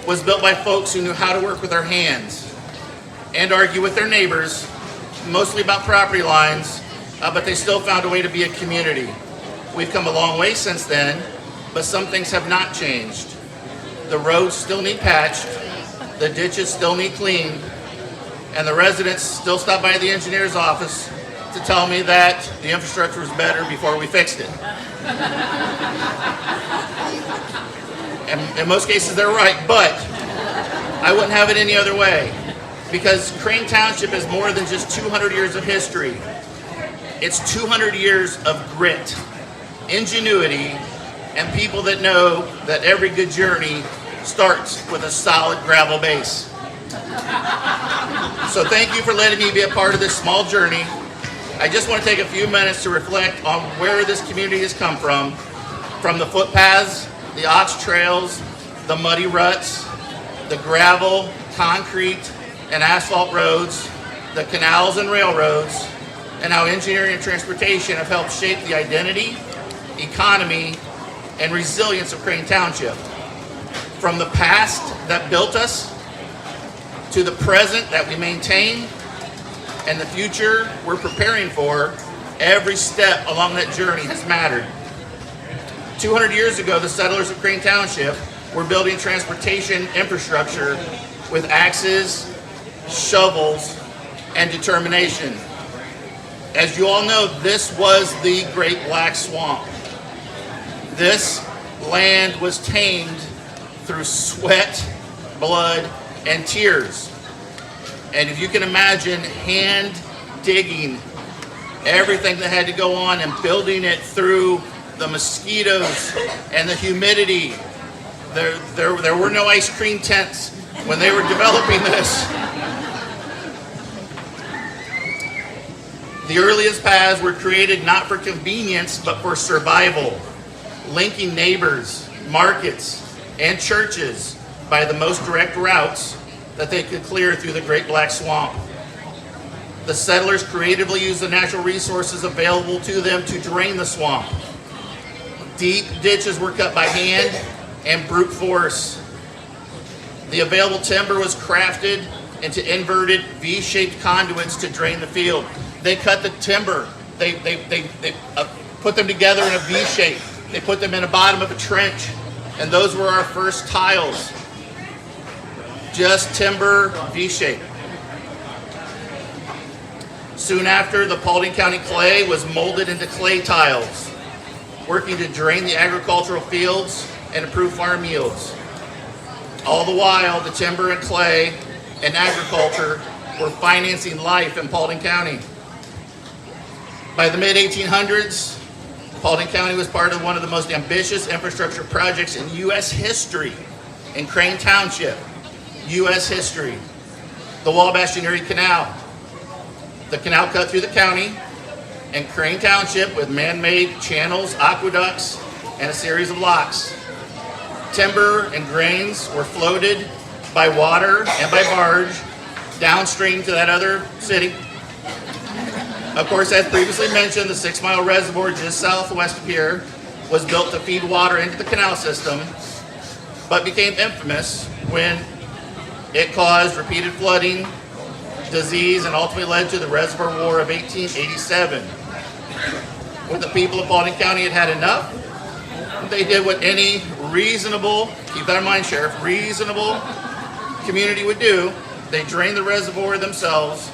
was built by folks who knew how to work with their hands and argue with their neighbors, mostly about property lines, but they still found a way to be a community. We've come a long way since then, but some things have not changed. The roads still need patched, the ditches still need cleaned, and the residents still stop by the engineer's office to tell me that the infrastructure was better before we fixed it. And in most cases they're right, but I wouldn't have it any other way, because Crane Township is more than just 200 years of history. It's 200 years of grit, ingenuity, and people that know that every good journey starts with a solid gravel base. So thank you for letting me be a part of this small journey. I just want to take a few minutes to reflect on where this community has come from the footpaths, the ox trails, the muddy ruts, the gravel, concrete, and asphalt roads, the canals and railroads, and how engineering and transportation have helped shape the identity, economy, and resilience of Crane Township. From the past that built us, to the present that we maintain, and the future we're preparing for, every step along that journey has mattered. 200 years ago, the settlers of Crane Township were building transportation infrastructure with axes, shovels, and determination. As you all know, this was the Great Black Swamp. This land was tamed through sweat, blood, and tears. And if you can imagine hand digging everything that had to go on and building it through the mosquitoes and the humidity. There were no ice cream tents when they were developing this. The earliest paths were created not for convenience, but for survival, linking neighbors, markets, and churches by the most direct routes that they could clear through the Great Black Swamp. The settlers creatively used the natural resources available to them to drain the swamp. Deep ditches were cut by hand and brute force. The available timber was crafted into inverted V-shaped conduits to drain the field. They cut the timber put them together in a V shape. They put them in the bottom of a trench, and those were our first tiles. Just timber V shape. Soon after, the Paulding County clay was molded into clay tiles, working to drain the agricultural fields and improve farm yields. All the while, the timber and clay and agriculture were financing life in Paulding County. By the mid-1800s, Paulding County was part of one of the most ambitious infrastructure projects in U.S. history, in Crane Township, U.S. history. The Wabash and Erie Canal. The canal cut through the county, and Crane Township with man-made channels, aqueducts, and a series of locks. Timber and grains were floated by water and by barge downstream to that other city. Of course, as previously mentioned, the 6 Mile Reservoir just southwest of here was built to feed water into the canal system, but became infamous when it caused repeated flooding, disease, and ultimately led to the Reservoir War of 1887. When the people of Paulding County had had enough, they did what any reasonable, keep that in mind, Sheriff, reasonable community would do. They drained the reservoir themselves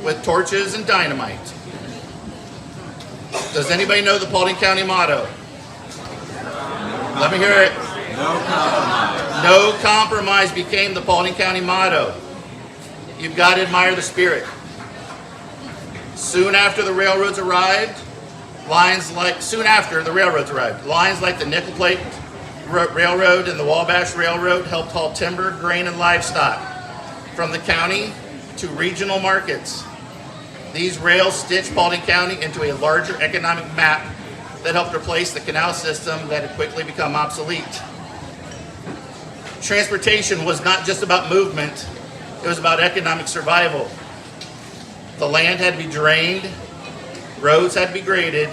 with torches and dynamite. Does anybody know the Paulding County motto? Let me hear it. No compromise. No compromise became the Paulding County motto. You've got to admire the spirit. Soon after the railroads arrived, lines like the Nickel Plate Railroad and the Wabash Railroad helped haul timber, grain, and livestock from the county to regional markets. These rails stitched Paulding County into a larger economic map that helped replace the canal system that had quickly become obsolete. Transportation was not just about movement, it was about economic survival. The land had to be drained, roads had to be graded,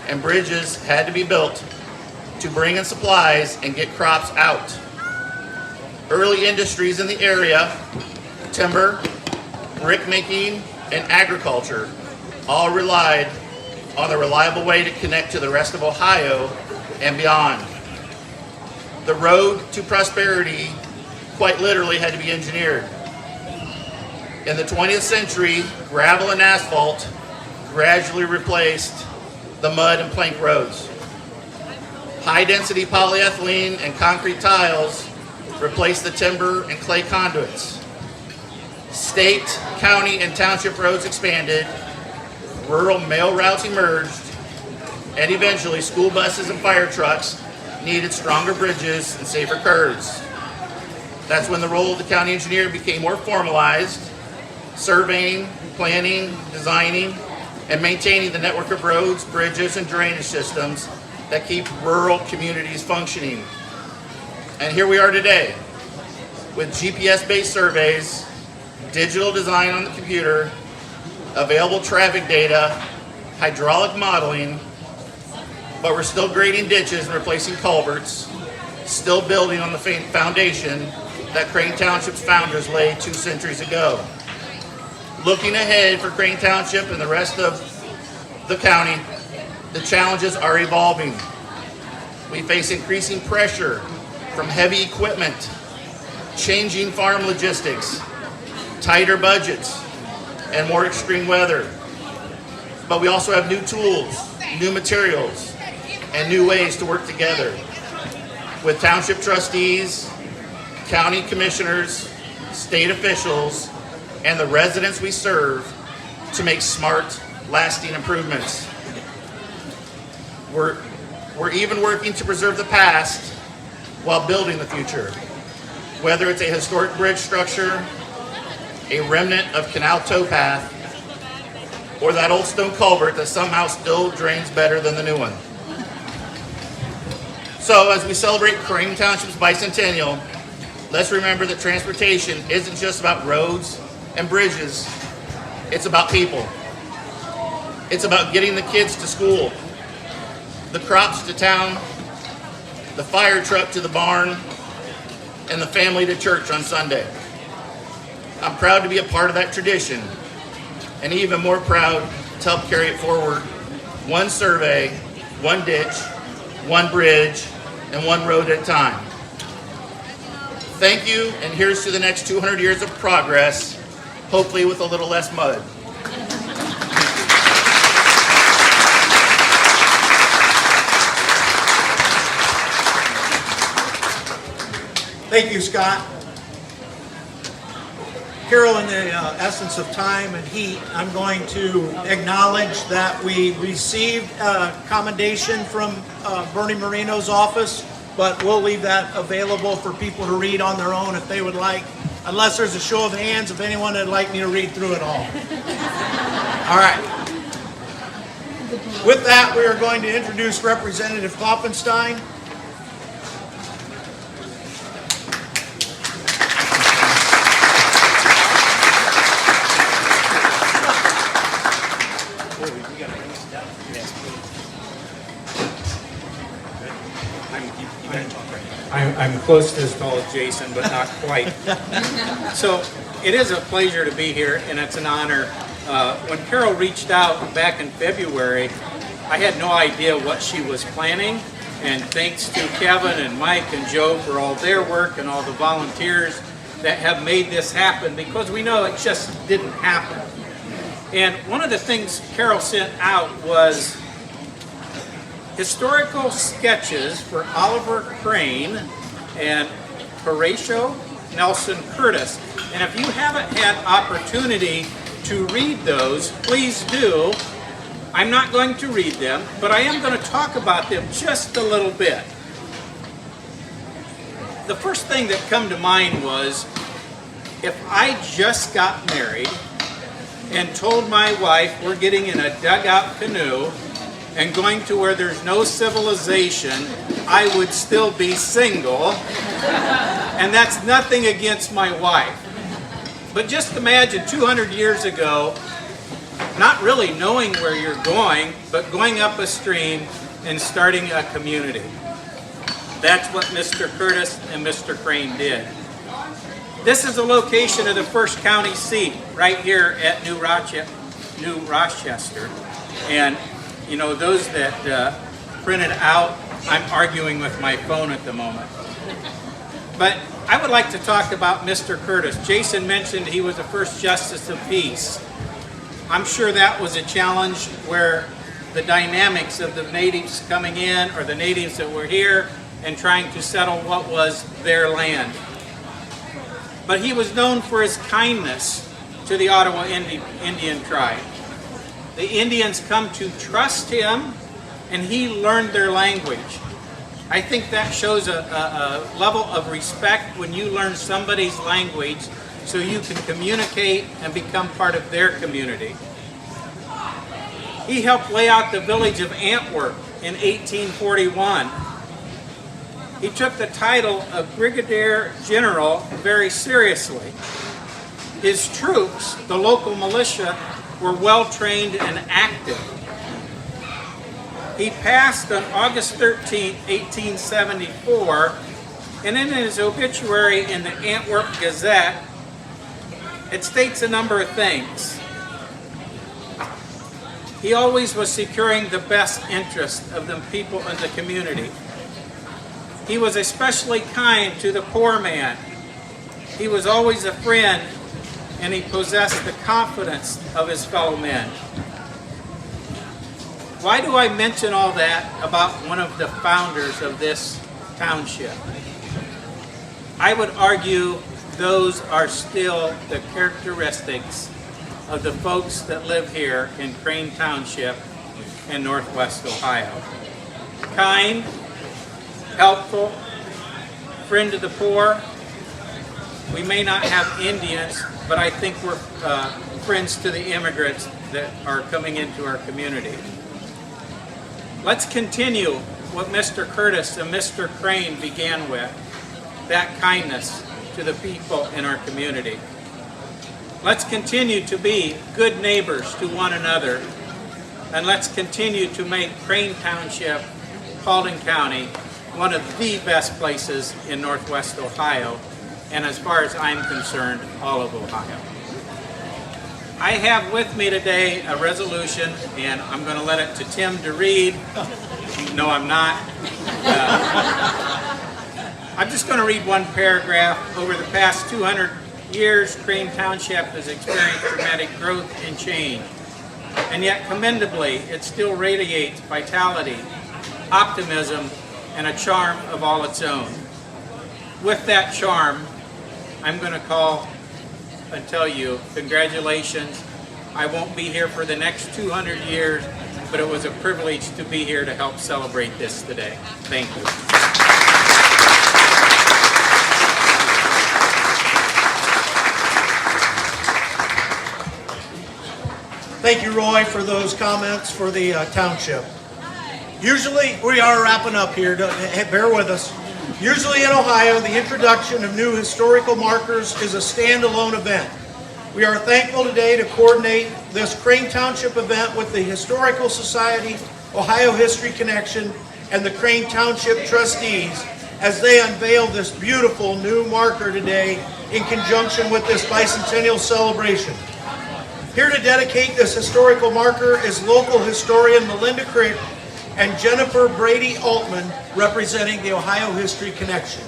and bridges had to be built to bring in supplies and get crops out. Early industries in the area, timber, brick making, and agriculture, all relied on a reliable way to connect to the rest of Ohio and beyond. The road to prosperity quite literally had to be engineered. In the 20th century, gravel and asphalt gradually replaced the mud and plank roads. High-density polyethylene and concrete tiles replaced the timber and clay conduits. State, county, and township roads expanded, rural mail routes emerged, and eventually school buses and fire trucks needed stronger bridges and safer curbs. That's when the role of the county engineer became more formalized, surveying, planning, designing, and maintaining the network of roads, bridges, and drainage systems that keep rural communities functioning. And here we are today with GPS-based surveys, digital design on the computer, available traffic data, hydraulic modeling, but we're still grading ditches and replacing culverts, still building on the foundation that Crane Township's founders laid 2 centuries ago. Looking ahead for Crane Township and the rest of the county, the challenges are evolving. We face increasing pressure from heavy equipment, changing farm logistics, tighter budgets, and more extreme weather. But we also have new tools, new materials, and new ways to work together with township trustees, county commissioners, state officials, and the residents we serve to make smart, lasting improvements. We're even working to preserve the past while building the future. Whether it's a historic bridge structure, a remnant of canal towpath, or that old stone culvert that somehow still drains better than the new one. So as we celebrate Crane Township's bicentennial, let's remember that transportation isn't just about roads and bridges, it's about people. It's about getting the kids to school, the crops to town, the fire truck to the barn, and the family to church on Sunday. I'm proud to be a part of that tradition, and even more proud to help carry it forward, one survey, one ditch, one bridge, and one road at a time. Thank you, and here's to the next 200 years of progress, hopefully with a little less mud. Thank you, Scott. Carol, in the essence of time and heat, I'm going to acknowledge that we received a commendation from Bernie Marino's office, but we'll leave that available for people to read on their own if they would like, unless there's a show of hands of anyone that'd like me to read through it all. All right. With that, we are going to introduce Representative Klopfenstein. I'm close to as tall as Jason, but not quite. So it is a pleasure to be here, and it's an honor. When Carol reached out back in February, I had no idea what she was planning, and thanks to Kevin and Mike and Joe for all their work and all the volunteers that have made this happen, because we know it just didn't happen. And one of the things Carol sent out was historical sketches for Oliver Crane and Horatio Nelson Curtis. And if you haven't had opportunity to read those, please do. I'm not going to read them, but I am going to talk about them just a little bit. The first thing that come to mind was, if I just got married and told my wife we're getting in a dugout canoe and going to where there's no civilization, I would still be single. And that's nothing against my wife. But just imagine 200 years ago, not really knowing where you're going, but going up a stream and starting a community. That's what Mr. Curtis and Mr. Crane did. This is the location of the first county seat, right here at New Rochester. And you know, those that printed out, I'm arguing with my phone at the moment. But I would like to talk about Mr. Curtis. Jason mentioned he was the first Justice of Peace. I'm sure that was a challenge where the dynamics of the natives coming in, or the natives that were here, and trying to settle what was their land. But he was known for his kindness to the Ottawa Indian tribe. The Indians come to trust him, and he learned their language. I think that shows a level of respect when you learn somebody's language so you can communicate and become part of their community. He helped lay out the village of Antwerp in 1841. He took the title of Brigadier General very seriously. His troops, the local militia, were well trained and active. He passed on August 13, 1874, and in his obituary in the Antwerp Gazette, it states a number of things. He always was securing the best interest of the people in the community. He was especially kind to the poor man. He was always a friend, and he possessed the confidence of his fellow men. Why do I mention all that about one of the founders of this township? I would argue those are still the characteristics of the folks that live here in Crane Township in Northwest Ohio. Kind, helpful, friend to the poor. We may not have Indians, but I think we're friends to the immigrants that are coming into our community. Let's continue what Mr. Curtis and Mr. Crane began with, that kindness to the people in our community. Let's continue to be good neighbors to one another, and let's continue to make Crane Township, Paulding County, one of the best places in Northwest Ohio, and as far as I'm concerned, all of Ohio. I have with me today a resolution, and I'm going to let it to Tim to read. No, I'm not. I'm just going to read one paragraph. Over the past 200 years, Crane Township has experienced dramatic growth and change. And yet, commendably, it still radiates vitality, optimism, and a charm of all its own. With that charm, I'm going to call and tell you, congratulations. I won't be here for the next 200 years, but it was a privilege to be here to help celebrate this today. Thank you. Thank you, Roy, for those comments for the township. Usually, we are wrapping up here, bear with us. Usually in Ohio, the introduction of new historical markers is a standalone event. We are thankful today to coordinate this Crane Township event with the Historical Society, Ohio History Connection, and the Crane Township trustees as they unveil this beautiful new marker today in conjunction with this bicentennial celebration. Here to dedicate this historical marker is local historian Melinda Crick and Jennifer Brady Altman, representing the Ohio History Connection.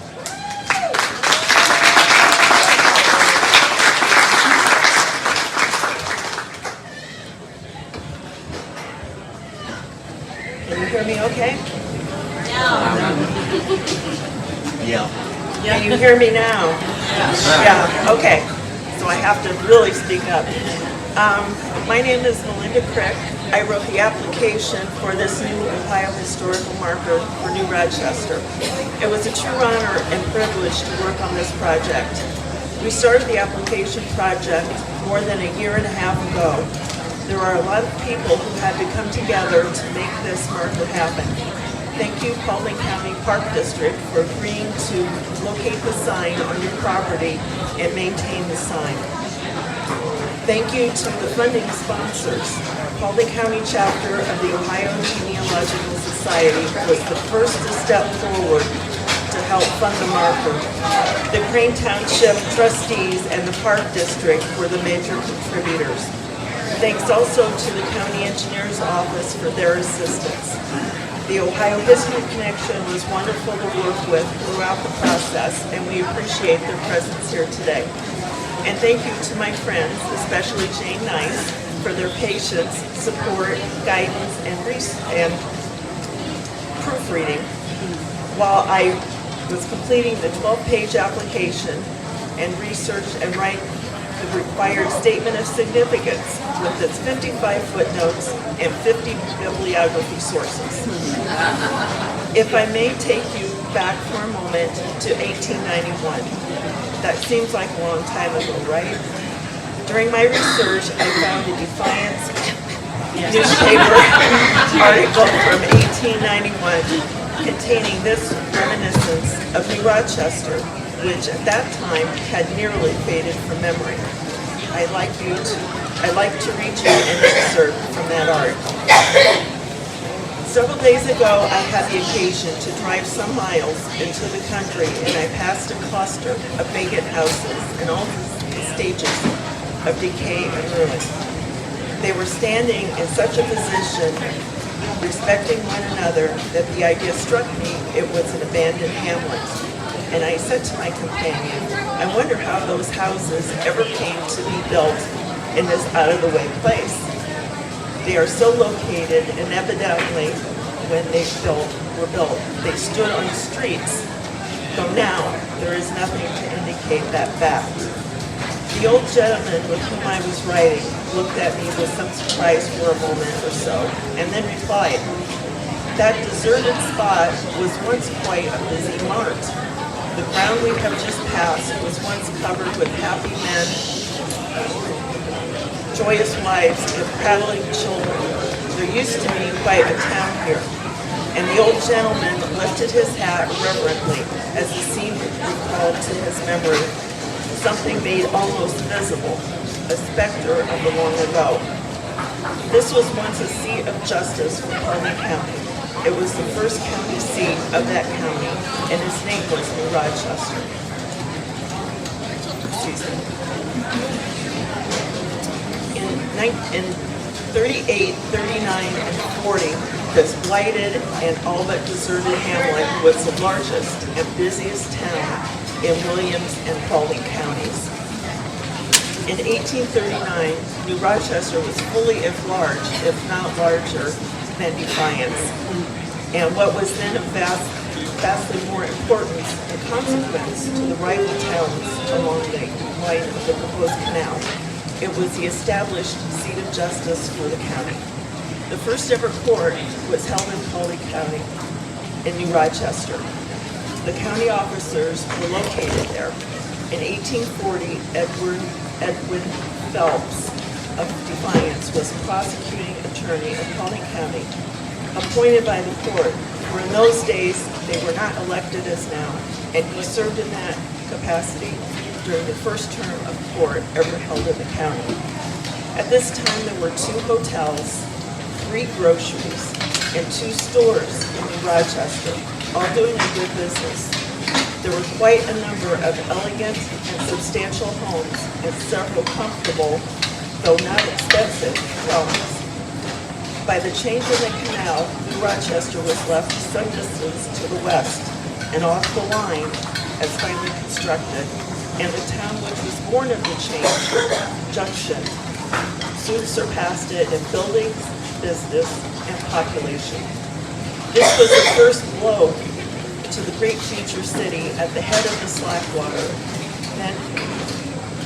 Can you hear me okay? Yeah. Can you hear me now? Yeah, okay. So I have to really speak up. My name is Melinda Crick. I wrote the application for this new Ohio historical marker for New Rochester. It was a true honor and privilege to work on this project. We started the application project more than a year and a half ago. There are a lot of people who had to come together to make this marker happen. Thank you, Paulding County Park District, for agreeing to locate the sign on your property and maintain the sign. Thank you to the funding sponsors. Paulding County chapter of the Ohio Genealogical Society was the first to step forward to help fund the marker. The Crane Township trustees and the Park District were the major contributors. Thanks also to the County Engineer's Office for their assistance. The Ohio History Connection was wonderful to work with throughout the process, and we appreciate their presence here today. And thank you to my friends, especially Jane Nice, for their patience, support, guidance, and proofreading while I was completing the 12-page application and researched and write the required statement of significance with its 55 footnotes and 50 bibliography sources. If I may take you back for a moment to 1891. That seems like a long time ago, right? During my research, I found a Defiance newspaper article from 1891 containing this reminiscence of New Rochester, which at that time had nearly faded from memory. I'd like to read you an excerpt from that article. Several days ago, I had the occasion to drive some miles into the country, and I passed a cluster of vacant houses in all stages of decay and ruin. They were standing in such a position, respecting one another, that the idea struck me it was an abandoned hamlet. And I said to my companion, I wonder how those houses ever came to be built in this out-of-the-way place. They are so located, and evidently, when they were built, they stood on the streets. Though now, there is nothing to indicate that fact. The old gentleman with whom I was writing looked at me with some surprise for a moment or so, and then replied, that deserted spot was once quite a busy mart. The ground we have just passed was once covered with happy men, joyous wives, and prattling children. There used to be quite a town here, and the old gentleman lifted his hat reverently as the scene recalled to his memory something made almost visible, a specter of the long ago. This was once a seat of justice for Crane County. It was the first county seat of that county, and its name was New Rochester. Excuse me. In in 38, 39, and 40, this blighted and all but deserted hamlet was the largest and busiest town in Williams and Paulding counties. In 1839, New Rochester was fully as large, if not larger, than Defiance. And what was then of vastly more importance and consequence to the rival towns along the line of the proposed canal, it was the established seat of justice for the county. The first ever court was held in Paulding County in New Rochester. The county officers were located there. In 1840, Edwin Phelps of Defiance was prosecuting attorney of Paulding County, appointed by the court, for in those days they were not elected as now, and he served in that capacity during the first term of court ever held in the county. At this time there were 2 hotels, 3 groceries, and 2 stores in New Rochester, all doing a good business. There were quite a number of elegant and substantial homes and several comfortable, though not expensive, dwellings. By the change in the canal, New Rochester was left some distance to the west and off the line as finally constructed, and the town which was born of the change, Junction, soon surpassed it in buildings, business, and population. This was the first blow to the great future city at the head of the Slackwater.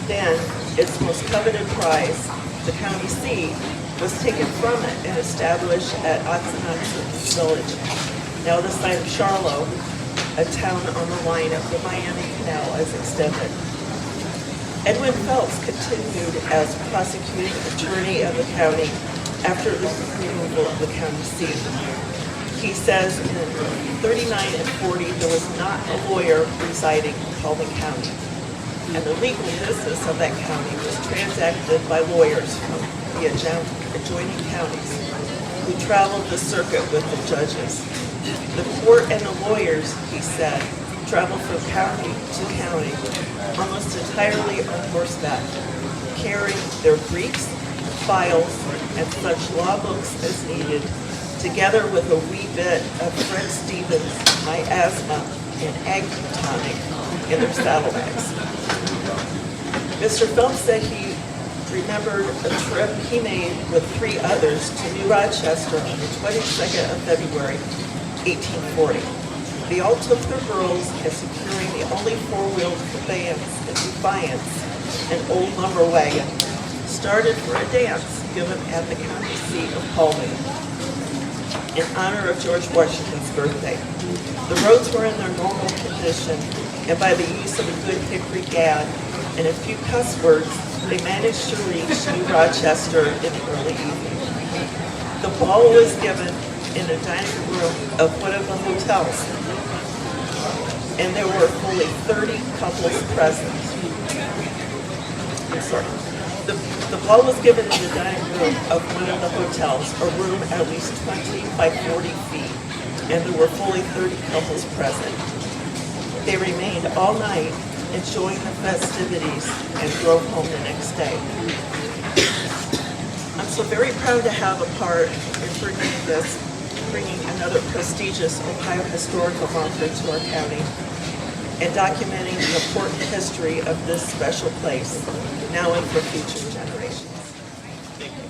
Then its most coveted prize, the county seat, was taken from it and established at Oxenoxon Village, now the site of Charlotte, a town on the line of the Miami Canal as extended. Edwin Phelps continued as prosecuting attorney of the county after the removal of the county seat. He says in 39 and 40 there was not a lawyer residing in Paulding County, and the legal business of that county was transacted by lawyers from the adjoining counties who traveled the circuit with the judges. The court and the lawyers, he said, traveled from county to county almost entirely on horseback, carrying their briefs, files, and such law books as needed, together with a wee bit of Fred Stevens' miasma and agri-tonic in their saddlebags. Mr. Phelps said he remembered a trip he made with 3 others to New Rochester on the 22nd of February, 1840. They all took their girls and securing the only 4-wheeled conveyance in Defiance, an old lumber wagon, started for a dance given at the county seat of Paulding in honor of George Washington's birthday. The roads were in their normal condition, and by the use of a good hickory gad and a few cuss words, they managed to reach New Rochester in the early evening. The ball was given in the dining room of one of the hotels, and there were fully 30 couples present. I'm sorry. The ball was given in the dining room of one of the hotels, a room at least 20 by 40 feet, and there were fully 30 couples present. They remained all night enjoying the festivities and drove home the next day. I'm so very proud to have a part in bringing another prestigious Ohio historical marker to our county and documenting the important history of this special place, now and for future generations. Thank you.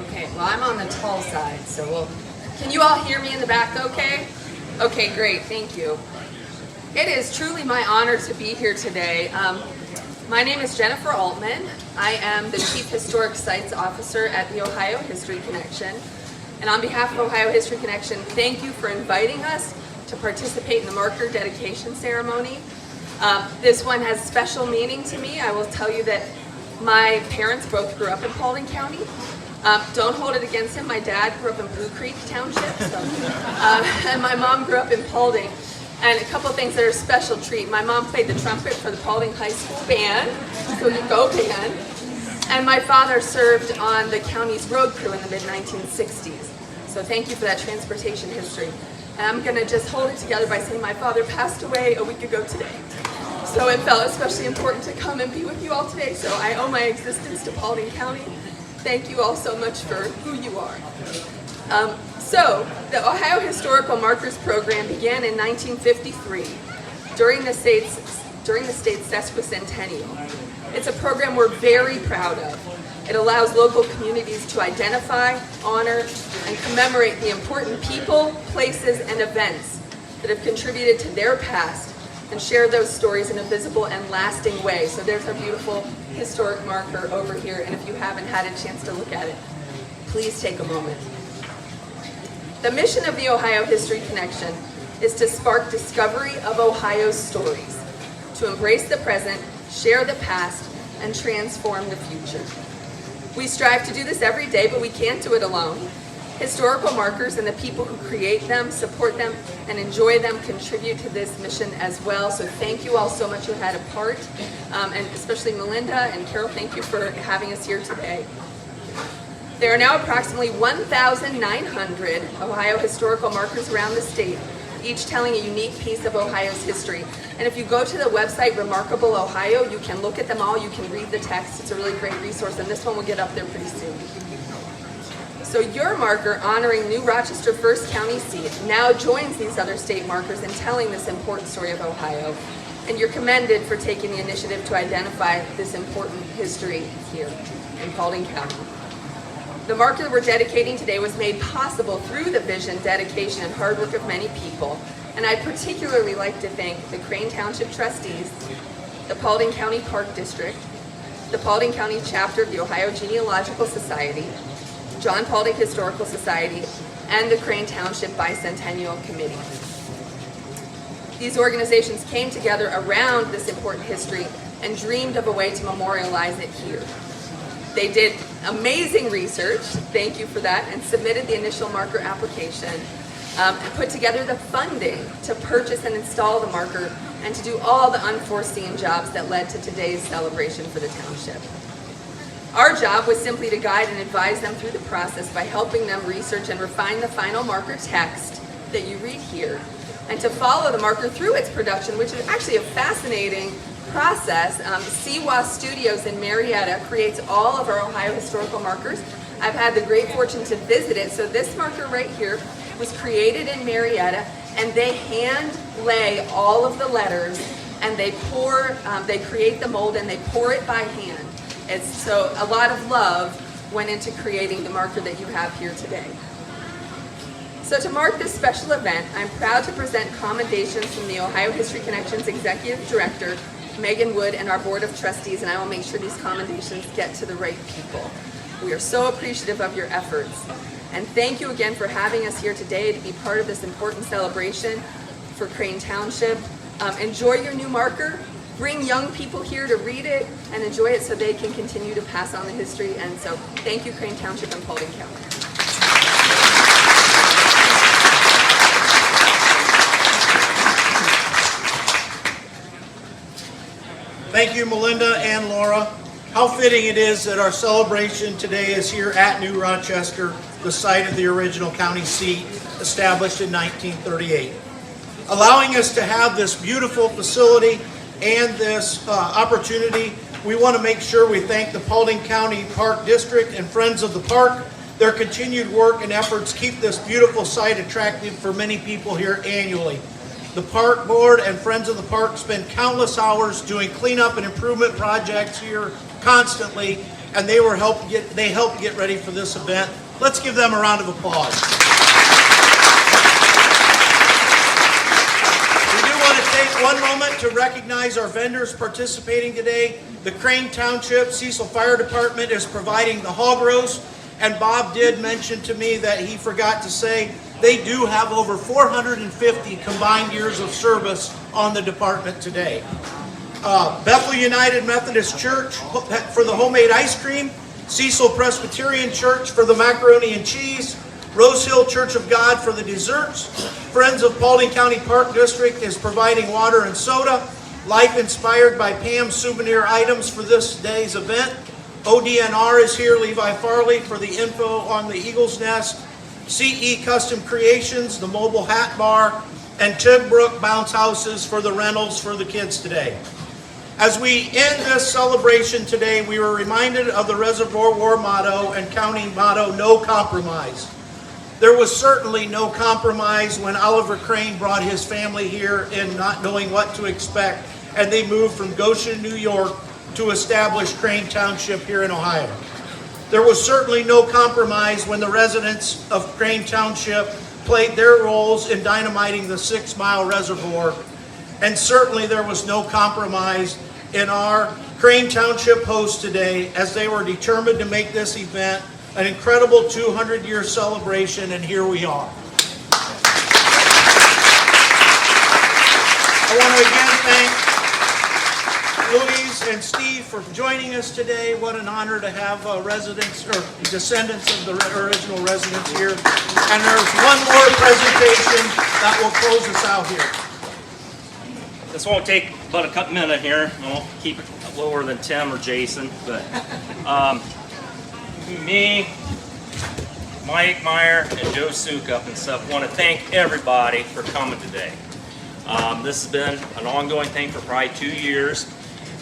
Okay, well, I'm on the tall side, so can you all hear me in the back okay? Okay, great, thank you. It is truly my honor to be here today. My name is Jennifer Altman. I am the Chief Historic Sites Officer at the Ohio History Connection. And on behalf of Ohio History Connection, thank you for inviting us to participate in the marker dedication ceremony. This one has special meaning to me. I will tell you that my parents both grew up in Paulding County. Don't hold it against him. My dad grew up in Blue Creek Township, and my mom grew up in Paulding. And a couple of things that are a special treat. My mom played the trumpet for the Paulding High School band, so you go band. And my father served on the county's road crew in the mid-1960s. So thank you for that transportation history. And I'm going to just hold it together by saying my father passed away a week ago today. So it felt especially important to come and be with you all today. So I owe my existence to Paulding County. Thank you all so much for who you are. So the Ohio Historical Markers Program began in 1953 during the state's sesquicentennial. It's a program we're very proud of. It allows local communities to identify, honor, and commemorate the important people, places, and events that have contributed to their past and share those stories in a visible and lasting way. So there's our beautiful historic marker over here, and if you haven't had a chance to look at it, please take a moment. The mission of the Ohio History Connection is to spark discovery of Ohio's stories, to embrace the present, share the past, and transform the future. We strive to do this every day, but we can't do it alone. Historical markers and the people who create them, support them, and enjoy them contribute to this mission as well. So thank you all so much who had a part, and especially Melinda and Carol, thank you for having us here today. There are now approximately 1,900 Ohio historical markers around the state, each telling a unique piece of Ohio's history. And if you go to the website Remarkable Ohio, you can look at them all, you can read the text. It's a really great resource, and this one will get up there pretty soon. So your marker honoring New Rochester First County seat now joins these other state markers in telling this important story of Ohio. And you're commended for taking the initiative to identify this important history here in Paulding County. The marker we're dedicating today was made possible through the vision, dedication, and hard work of many people. And I'd particularly like to thank the Crane Township trustees, the Paulding County Park District, the Paulding County chapter of the Ohio Genealogical Society, John Paulding Historical Society, and the Crane Township Bicentennial Committee. These organizations came together around this important history and dreamed of a way to memorialize it here. They did amazing research, thank you for that, and submitted the initial marker application, and put together the funding to purchase and install the marker, and to do all the unforeseen jobs that led to today's celebration for the township. Our job was simply to guide and advise them through the process by helping them research and refine the final marker text that you read here, and to follow the marker through its production, which is actually a fascinating process. CWA Studios in Marietta creates all of our Ohio historical markers. I've had the great fortune to visit it. So this marker right here was created in Marietta, and they hand lay all of the letters, and they create the mold and they pour it by hand. So a lot of love went into creating the marker that you have here today. So to mark this special event, I'm proud to present commendations from the Ohio History Connection's Executive Director, Megan Wood, and our Board of Trustees, and I will make sure these commendations get to the right people. We are so appreciative of your efforts. And thank you again for having us here today to be part of this important celebration for Crane Township. Enjoy your new marker. Bring young people here to read it and enjoy it so they can continue to pass on the history. And so thank you, Crane Township and Paulding County. Thank you, Melinda and Laura. How fitting it is that our celebration today is here at New Rochester, the site of the original county seat established in 1938. Allowing us to have this beautiful facility and this opportunity, we want to make sure we thank the Paulding County Park District and Friends of the Park. Their continued work and efforts keep this beautiful site attractive for many people here annually. The Park Board and Friends of the Park spend countless hours doing cleanup and improvement projects here constantly, and they helped get ready for this event. Let's give them a round of applause. We do want to take one moment to recognize our vendors participating today. The Crane Township Cecil Fire Department is providing the hog roast, and Bob did mention to me that he forgot to say they do have over 450 combined years of service on the department today. Bethel United Methodist Church for the homemade ice cream, Cecil Presbyterian Church for the macaroni and cheese, Rose Hill Church of God for the desserts. Friends of Paulding County Park District is providing water and soda. Life Inspired by Pam souvenir items for this day's event. ODNR is here, Levi Farley, for the info on the Eagle's Nest. CE Custom Creations, the mobile hat bar, and Tibbrook Bounce Houses for the rentals for the kids today. As we end this celebration today, we were reminded of the Reservoir War motto and county motto, no compromise. There was certainly no compromise when Oliver Crane brought his family here in not knowing what to expect, and they moved from Goshen, New York to establish Crane Township here in Ohio. There was certainly no compromise when the residents of Crane Township played their roles in dynamiting the 6 Mile Reservoir, and certainly there was no compromise in our Crane Township hosts today as they were determined to make this event an incredible 200-year celebration, and here we are. I want to again thank Louise and Steve for joining us today. What an honor to have residents or descendants of the original residents here. And there's one more presentation that will close us out here. This won't take but a couple minutes here. I won't keep it lower than Tim or Jason, but me, Mike Meyer, and Joe Sukup and stuff want to thank everybody for coming today. This has been an ongoing thing for probably 2 years.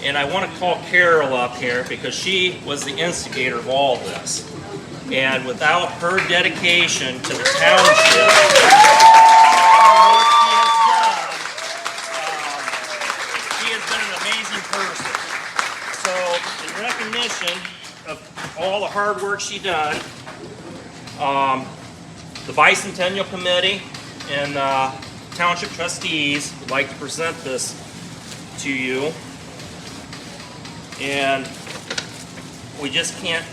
And I want to call Carol up here because she was the instigator of all this. And without her dedication to the township, she has been an amazing person. So in recognition of all the hard work she done, the Bicentennial Committee and Township Trustees would like to present this to you. And we just can't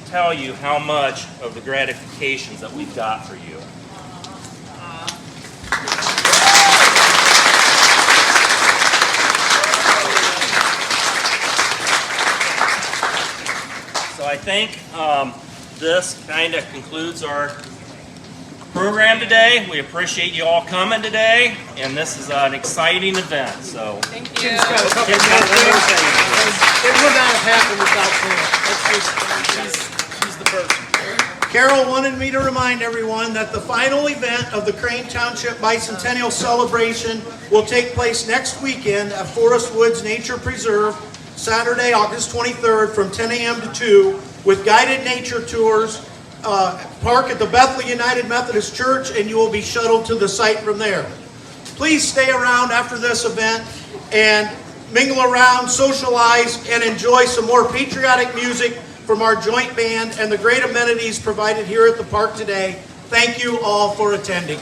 tell you how much of the gratifications that we've got for you. So I think this kind of concludes our program today. We appreciate you all coming today, and this is an exciting event. So Thank you. It would not have happened without Pam. She's the person. Carol wanted me to remind everyone that the final event of the Crane Township Bicentennial Celebration will take place next weekend at Forest Woods Nature Preserve, Saturday, August 23rd from 10 a.m. to 2 with guided nature tours. Park at the Bethlehem United Methodist Church, and you will be shuttled to the site from there. Please stay around after this event and mingle around, socialize, and enjoy some more patriotic music from our joint band and the great amenities provided here at the park today. Thank you all for attending.